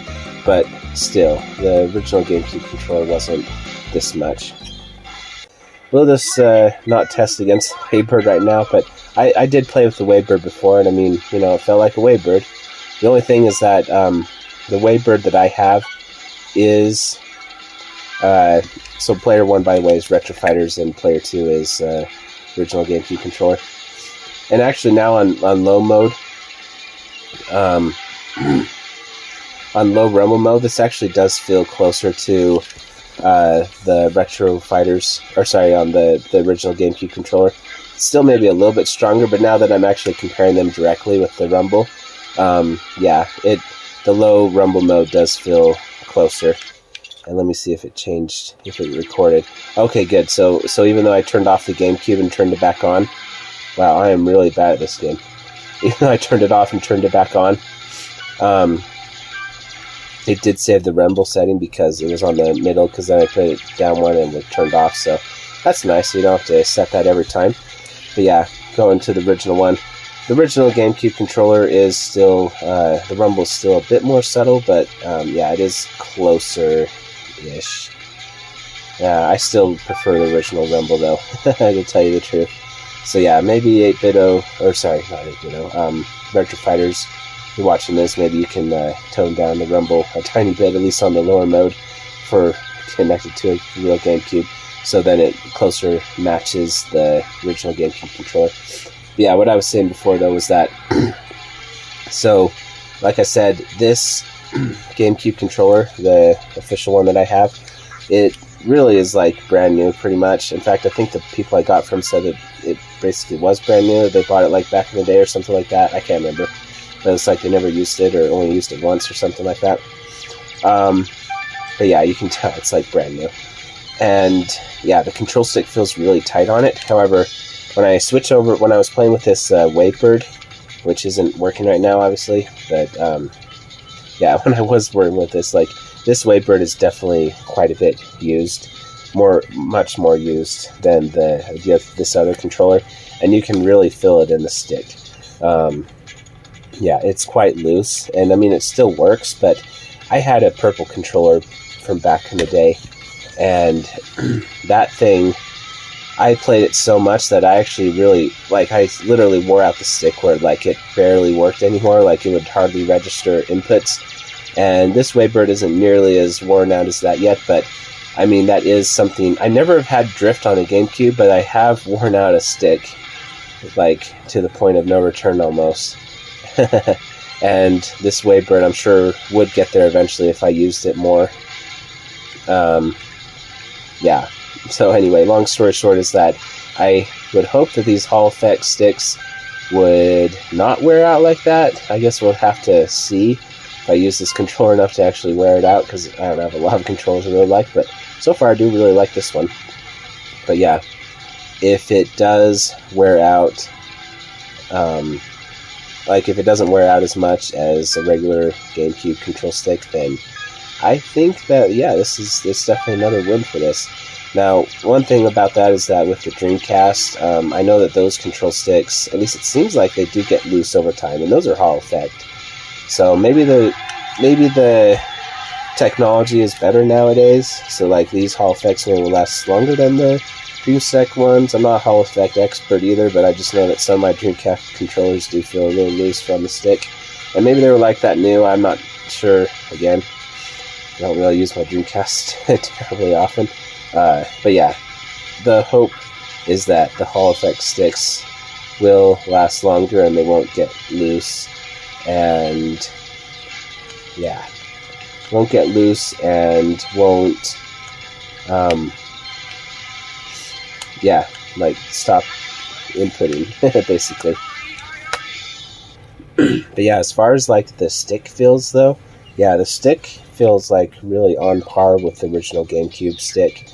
But still, the original GameCube controller wasn't this much. We'll just not test against WaveBird right now, but I did play with the WaveBird before, and I mean, you know, it felt like a WaveBird. The only thing is that the WaveBird that I have is... so player 1, by the way, is Retro Fighters, and player 2 is original GameCube controller. And actually now on low mode, on low Rumble mode, this actually does feel closer to the Retro Fighters, or sorry, on the original GameCube controller. Still maybe a little bit stronger, but now that I'm actually comparing them directly with the Rumble, yeah, the low Rumble mode does feel closer. And let me see if it changed, if it recorded. Okay, good. So even though I turned off the GameCube and turned it back on, wow, I am really bad at this game. Even though I turned it off and turned it back on, it did save the Rumble setting because it was on the middle, because then I put it down one and it turned off, so that's nice. You don't have to set that every time. But yeah, going to the original one. The original GameCube controller is still, the Rumble is still a bit more subtle, but yeah, it is closer-ish. I still prefer the original Rumble, though, to tell you the truth. So yeah, maybe 8-bit-o, or sorry, not 8-bit-o, Retro Fighters, if you're watching this, maybe you can tone down the Rumble a tiny bit, at least on the lower mode, for connected to a real GameCube, so then it closer matches the original GameCube controller. But yeah, what I was saying before, though, was that, so, like I said, this GameCube controller, the official one that I have, it really is like brand new, pretty much. In fact, I think the people I got from said that it basically was brand new. They bought it like back in the day or something like that. I can't remember. But it's like they never used it, or only used it once or something like that. But yeah, you can tell it's like brand new. And yeah, the control stick feels really tight on it. However, when I switch over, when I was playing with this WaveBird, which isn't working right now, obviously, but yeah, when I was working with this, like, this WaveBird is definitely quite a bit used, much more used than this other controller, and you can really feel it in the stick. Yeah, it's quite loose, and I mean, it still works, but I had a purple controller from back in the day, and that thing, I played it so much that I actually really, like, I literally wore out the stick where, like, it barely worked anymore, like, it would hardly register inputs. And this WaveBird isn't nearly as worn out as that yet, but I mean, that is something. I never have had drift on a GameCube, but I have worn out a stick, like, to the point of no return almost. And this WaveBird, I'm sure, would get there eventually if I used it more. Yeah, So anyway, long story short is that I would hope that these Hall effect sticks would not wear out like that. I guess we'll have to see if I use this controller enough to actually wear it out, because I don't have a lot of controllers I really like, but so far I do really like this one. But yeah, if it does wear out, like if it doesn't wear out as much as a regular GameCube control stick, then I think that, yeah, this is definitely another win for this. Now, one thing about that is that with the Dreamcast, I know that those control sticks, at least it seems like they do get loose over time, and those are Hall effect. So maybe the technology is better nowadays, so like these Hall effects will last longer than the Dreamstick ones. I'm not a Hall effect expert either, but I just know that some of my Dreamcast controllers do feel a little loose from the stick, and maybe they were like that new. I'm not sure. Again, I don't really use my Dreamcast terribly often, but yeah, the hope is that the Hall effect sticks will last longer and they won't get loose, and yeah, won't get loose and won't yeah, like stop inputting basically. But yeah, as far as like the stick feels though, yeah, the stick feels like really on par with the original GameCube stick.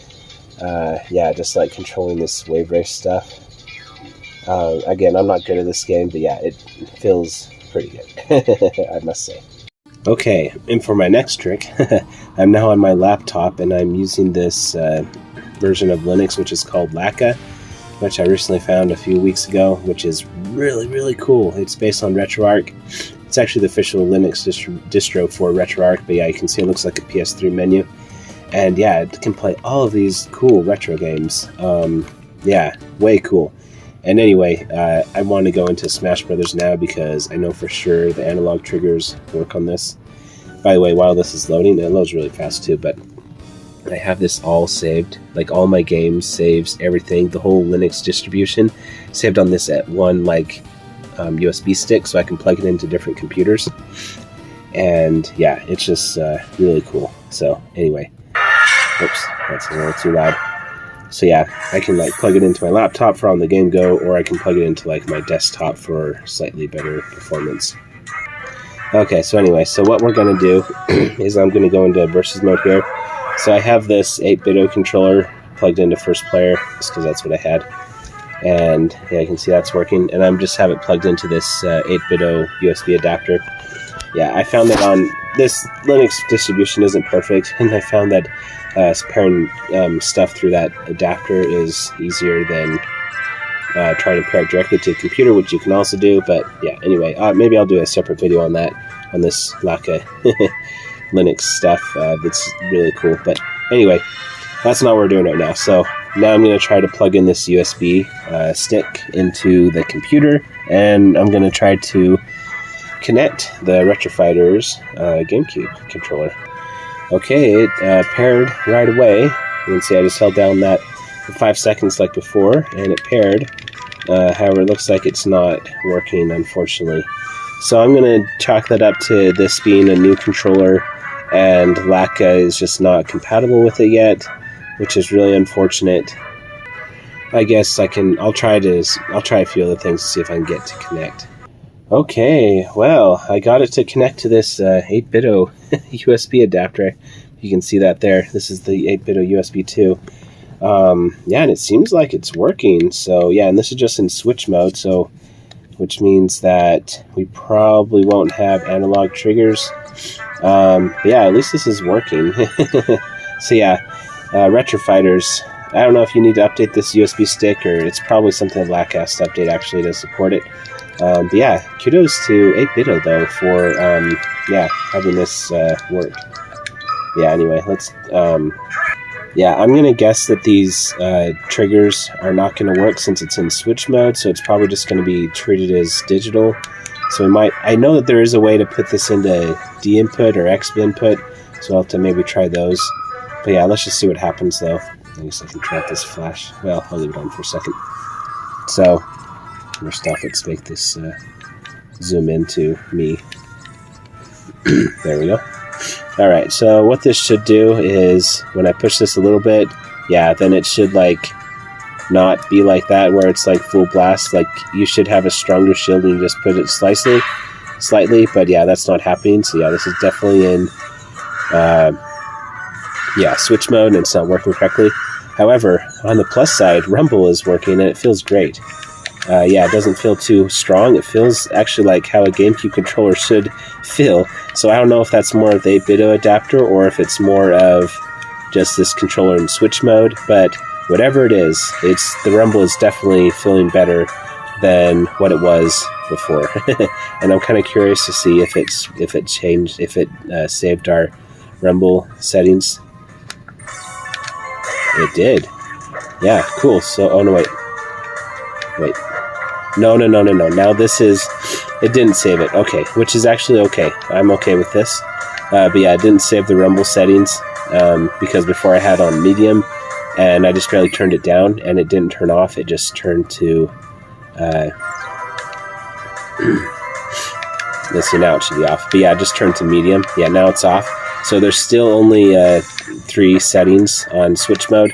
Yeah, just like controlling this WaveBird stuff. Again, I'm not good at this game, but yeah, it feels pretty good, I must say. Okay, and for my next trick, I'm now on my laptop and I'm using this version of Linux which is called Lakka, which I recently found a few weeks ago, which is really, really cool. It's based on RetroArch. It's actually the official Linux distro for RetroArch, but yeah, you can see it looks like a PS3 menu. And yeah, it can play all of these cool retro games. Yeah, way cool. And anyway, I want to go into Smash Brothers now because I know for sure the analog triggers work on this. By the way, while this is loading, it loads really fast too, but I have this all saved, like all my games, saves, everything, the whole Linux distribution saved on this at one like USB stick, so I can plug it into different computers. And yeah, it's just really cool. So anyway, oops, that's a little too loud. So yeah, I can like plug it into my laptop for on the game go, or I can plug it into like my desktop for slightly better performance. Okay, so anyway, so what we're going to do is I'm going to go into versus mode here. So I have this 8-bit controller plugged into first player, just because that's what I had. And yeah, you can see that's working. And I'm just have it plugged into this 8-bit USB adapter. Yeah, I found that on this Linux distribution isn't perfect, and I found that pairing stuff through that adapter is easier than trying to pair it directly to a computer, which you can also do. But yeah, anyway, maybe I'll do a separate video on that, on this Lakka Linux stuff. That's really cool. But anyway, that's not what we're doing right now. So now I'm going to try to plug in this USB stick into the computer, and I'm going to try to connect the Retro Fighters GameCube controller. Okay, it paired right away. You can see I just held down that for 5 seconds like before, and it paired. However, it looks like it's not working, unfortunately. So I'm going to chalk that up to this being a new controller, and Lakka is just not compatible with it yet, which is really unfortunate. I guess I'll try a few other things to see if I can get to connect. Okay, well, I got it to connect to this 8-bit USB adapter. You can see that there. This is the 8-bit USB 2. Yeah, and it seems like it's working. So yeah, and this is just in switch mode, so which means that we probably won't have analog triggers. Yeah, at least this is working. So yeah, Retro Fighters. I don't know if you need to update this USB stick, or it's probably something Lakka has to update actually to support it. But yeah, kudos to 8-bit though for yeah, having this work. Yeah, anyway, let's yeah, I'm gonna guess that these triggers are not gonna work since it's in switch mode, so it's probably just gonna be treated as digital. So I know that there is a way to put this into D input or X input, so I'll have to maybe try those. But yeah, let's just see what happens though. I guess I can try out this flash. Well, I'll leave it on for a second. So first off, let's make this zoom into me. There we go. Alright, so what this should do is, when I push this a little bit, yeah, then it should, like, not be like that, where it's, like, full blast. Like, you should have a stronger shield and you just put it slightly, but yeah, that's not happening. So yeah, this is definitely in, switch mode, and it's not working correctly. However, on the plus side, Rumble is working, and it feels great. It doesn't feel too strong. It feels actually like how a GameCube controller should feel. So I don't know if that's more of the 8-bit adapter or if it's more of just this controller in switch mode. But whatever it is, the Rumble is definitely feeling better than what it was before. And I'm kind of curious to see if it changed, if it saved our Rumble settings. It did. Yeah, cool. So, oh no, wait. No. Now this is, it didn't save it. Okay, which is actually okay. I'm okay with this. But yeah, it didn't save the Rumble settings because before I had on medium, and I just barely turned it down, and it didn't turn off. It just turned to, let's see, now it should be off. But yeah, it just turned to medium. Yeah, now it's off. So there's still only 3 settings on switch mode.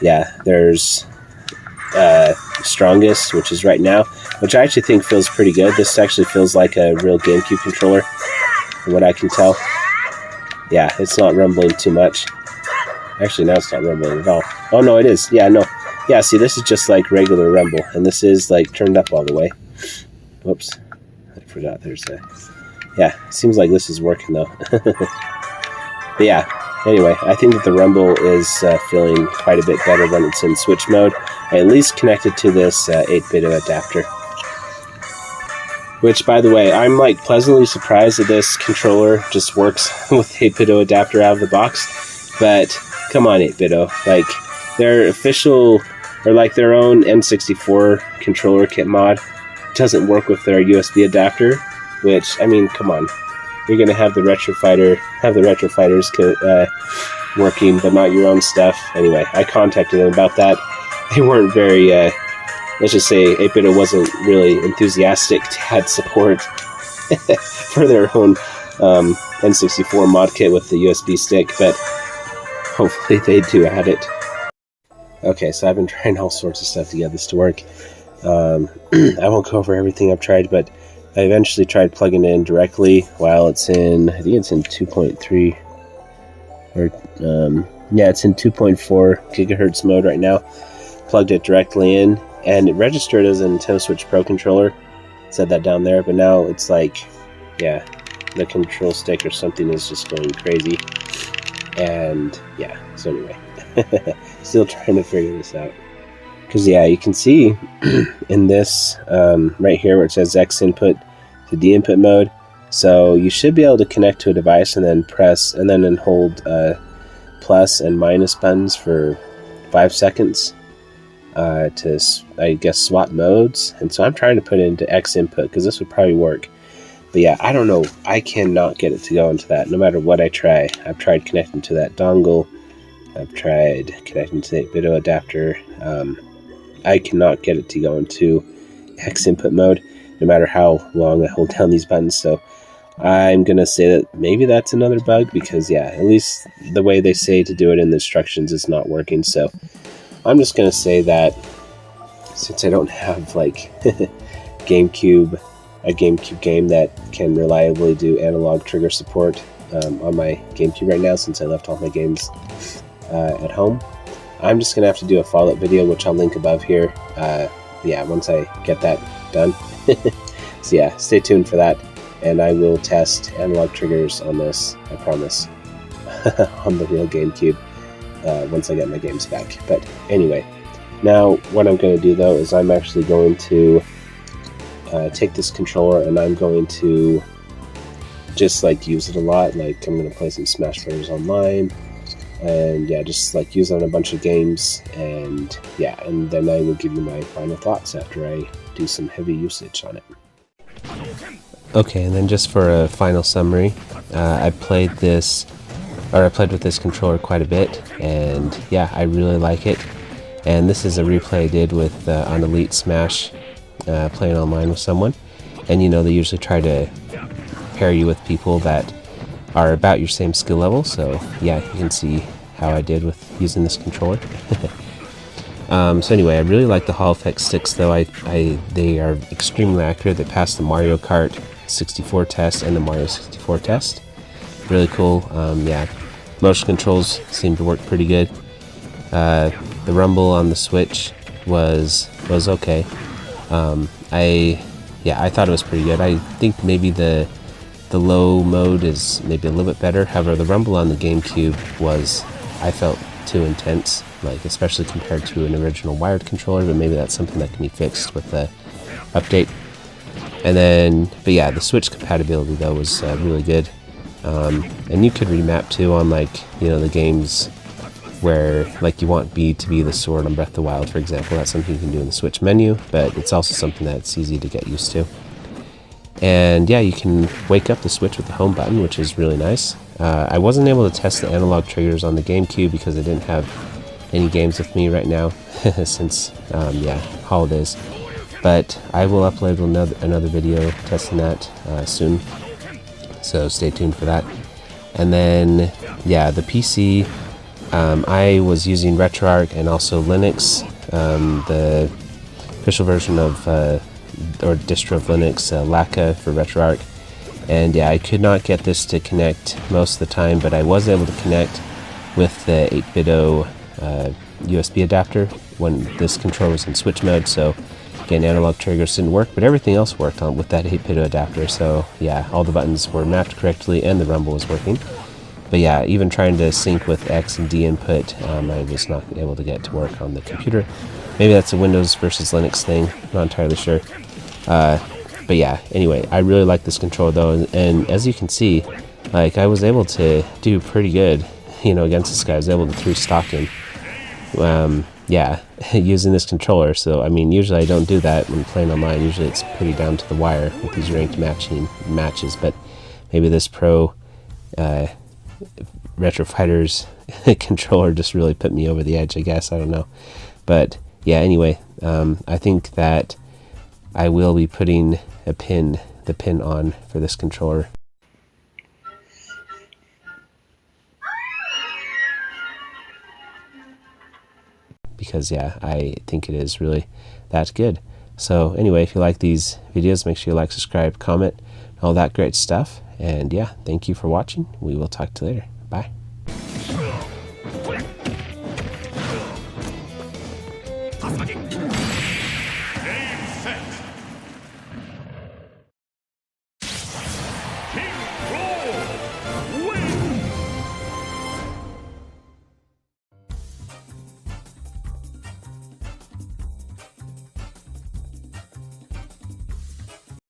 Yeah, there's strongest, which is right now, which I actually think feels pretty good. This actually feels like a real GameCube controller, from what I can tell. Yeah, it's not rumbling too much. Actually, now it's not rumbling at all. Oh no, it is. Yeah, no. Yeah, see, this is just like regular rumble, and this is like turned up all the way. Whoops. I forgot there's a... Yeah, it seems like this is working though. But yeah, anyway, I think that the rumble is feeling quite a bit better when it's in switch mode, at least connected to this 8-bit adapter. Which, by the way, I'm like pleasantly surprised that this controller just works with 8-bit adapter out of the box. But come on, 8-bit, like their official, or like their own N64 controller kit mod doesn't work with their USB adapter. Which, I mean, come on. You're going to have the retrofighters working, but not your own stuff. Anyway, I contacted them about that. They weren't very, let's just say, 8-bit wasn't really enthusiastic to add support for their own N64 mod kit with the USB stick, but hopefully they do add it. Okay, so I've been trying all sorts of stuff to get this to work. I won't go over everything I've tried, but I eventually tried plugging it in directly while it's in, I think it's in 2.3, or, yeah, it's in 2.4 gigahertz mode right now. Plugged it directly in, and it registered as a Nintendo Switch Pro controller. It said that down there, but now it's like, yeah, the control stick or something is just going crazy. And, yeah, so anyway, still trying to figure this out. Because, yeah, you can see in this right here where it says X input to D input mode. So you should be able to connect to a device and then press and then hold plus and minus buttons for 5 seconds to, I guess, swap modes. And so I'm trying to put it into X input because this would probably work. But yeah, I don't know. I cannot get it to go into that no matter what I try. I've tried connecting to that dongle. I've tried connecting to the 8-bit adapter. I cannot get it to go into X input mode, no matter how long I hold down these buttons. So I'm going to say that maybe that's another bug because, yeah, at least the way they say to do it in the instructions is not working. So I'm just going to say that since I don't have, like, a GameCube game that can reliably do analog trigger support on my GameCube right now, since I left all my games at home, I'm just going to have to do a follow-up video, which I'll link above here, yeah, once I get that done. So yeah, stay tuned for that, and I will test analog triggers on this, I promise, on the real GameCube once I get my games back. But anyway, now what I'm going to do, though, is I'm actually going to take this controller, and I'm going to just, like, use it a lot. Like, I'm going to play some Smash Bros. Online, and yeah, just like use it on a bunch of games, and yeah, and then I will give you my final thoughts after I do some heavy usage on it. Okay, and then just for a final summary, I played with this controller quite a bit, and yeah, I really like it. And this is a replay I did with on Elite Smash, playing online with someone, and you know, they usually try to pair you with people that are about your same skill level. So yeah, you can see how I did with using this controller. So anyway, I really like the Hall Effect sticks, though. They are extremely accurate. They passed the Mario Kart 64 test and the Mario 64 test. Really cool. Yeah, motion controls seem to work pretty good. The Rumble on the Switch was okay. I thought it was pretty good. I think maybe the low mode is maybe a little bit better. However, the Rumble on the GameCube I felt too intense, like especially compared to an original wired controller, but maybe that's something that can be fixed with the update. And then, but yeah, the Switch compatibility though was really good. And you could remap too on, like, you know, the games where like you want B to be the sword on Breath of the Wild, for example. That's something you can do in the Switch menu, but it's also something that's easy to get used to. And yeah, you can wake up the Switch with the home button, which is really nice. I wasn't able to test the analog triggers on the GameCube because I didn't have any games with me right now since, yeah, holidays. But I will upload another video testing that soon, so stay tuned for that. And then, yeah, the PC, I was using RetroArch and also Linux, the official version of or distro of Linux, Lakka for RetroArch. And yeah, I could not get this to connect most of the time, but I was able to connect with the 8BitO USB adapter when this controller was in switch mode. So again, analog triggers didn't work, but everything else worked on with that 8BitO adapter. So yeah, all the buttons were mapped correctly and the Rumble was working. But yeah, even trying to sync with X and D input, I was not able to get to work on the computer. Maybe that's a Windows versus Linux thing, not entirely sure. But yeah, anyway, I really like this controller though, and as you can see, like, I was able to do pretty good, you know, against this guy. I was able to 3-stock him, yeah, using this controller. So I mean, usually I don't do that when playing online. Usually it's pretty down to the wire with these ranked matches, but maybe this pro Retro Fighters controller just really put me over the edge, I guess. I don't know, but yeah, anyway, I think that I will be putting the pin on for this controller. Because yeah, I think it is really that good. So anyway, if you like these videos, make sure you like, subscribe, comment, all that great stuff. And yeah, thank you for watching. We will talk to you later. Bye.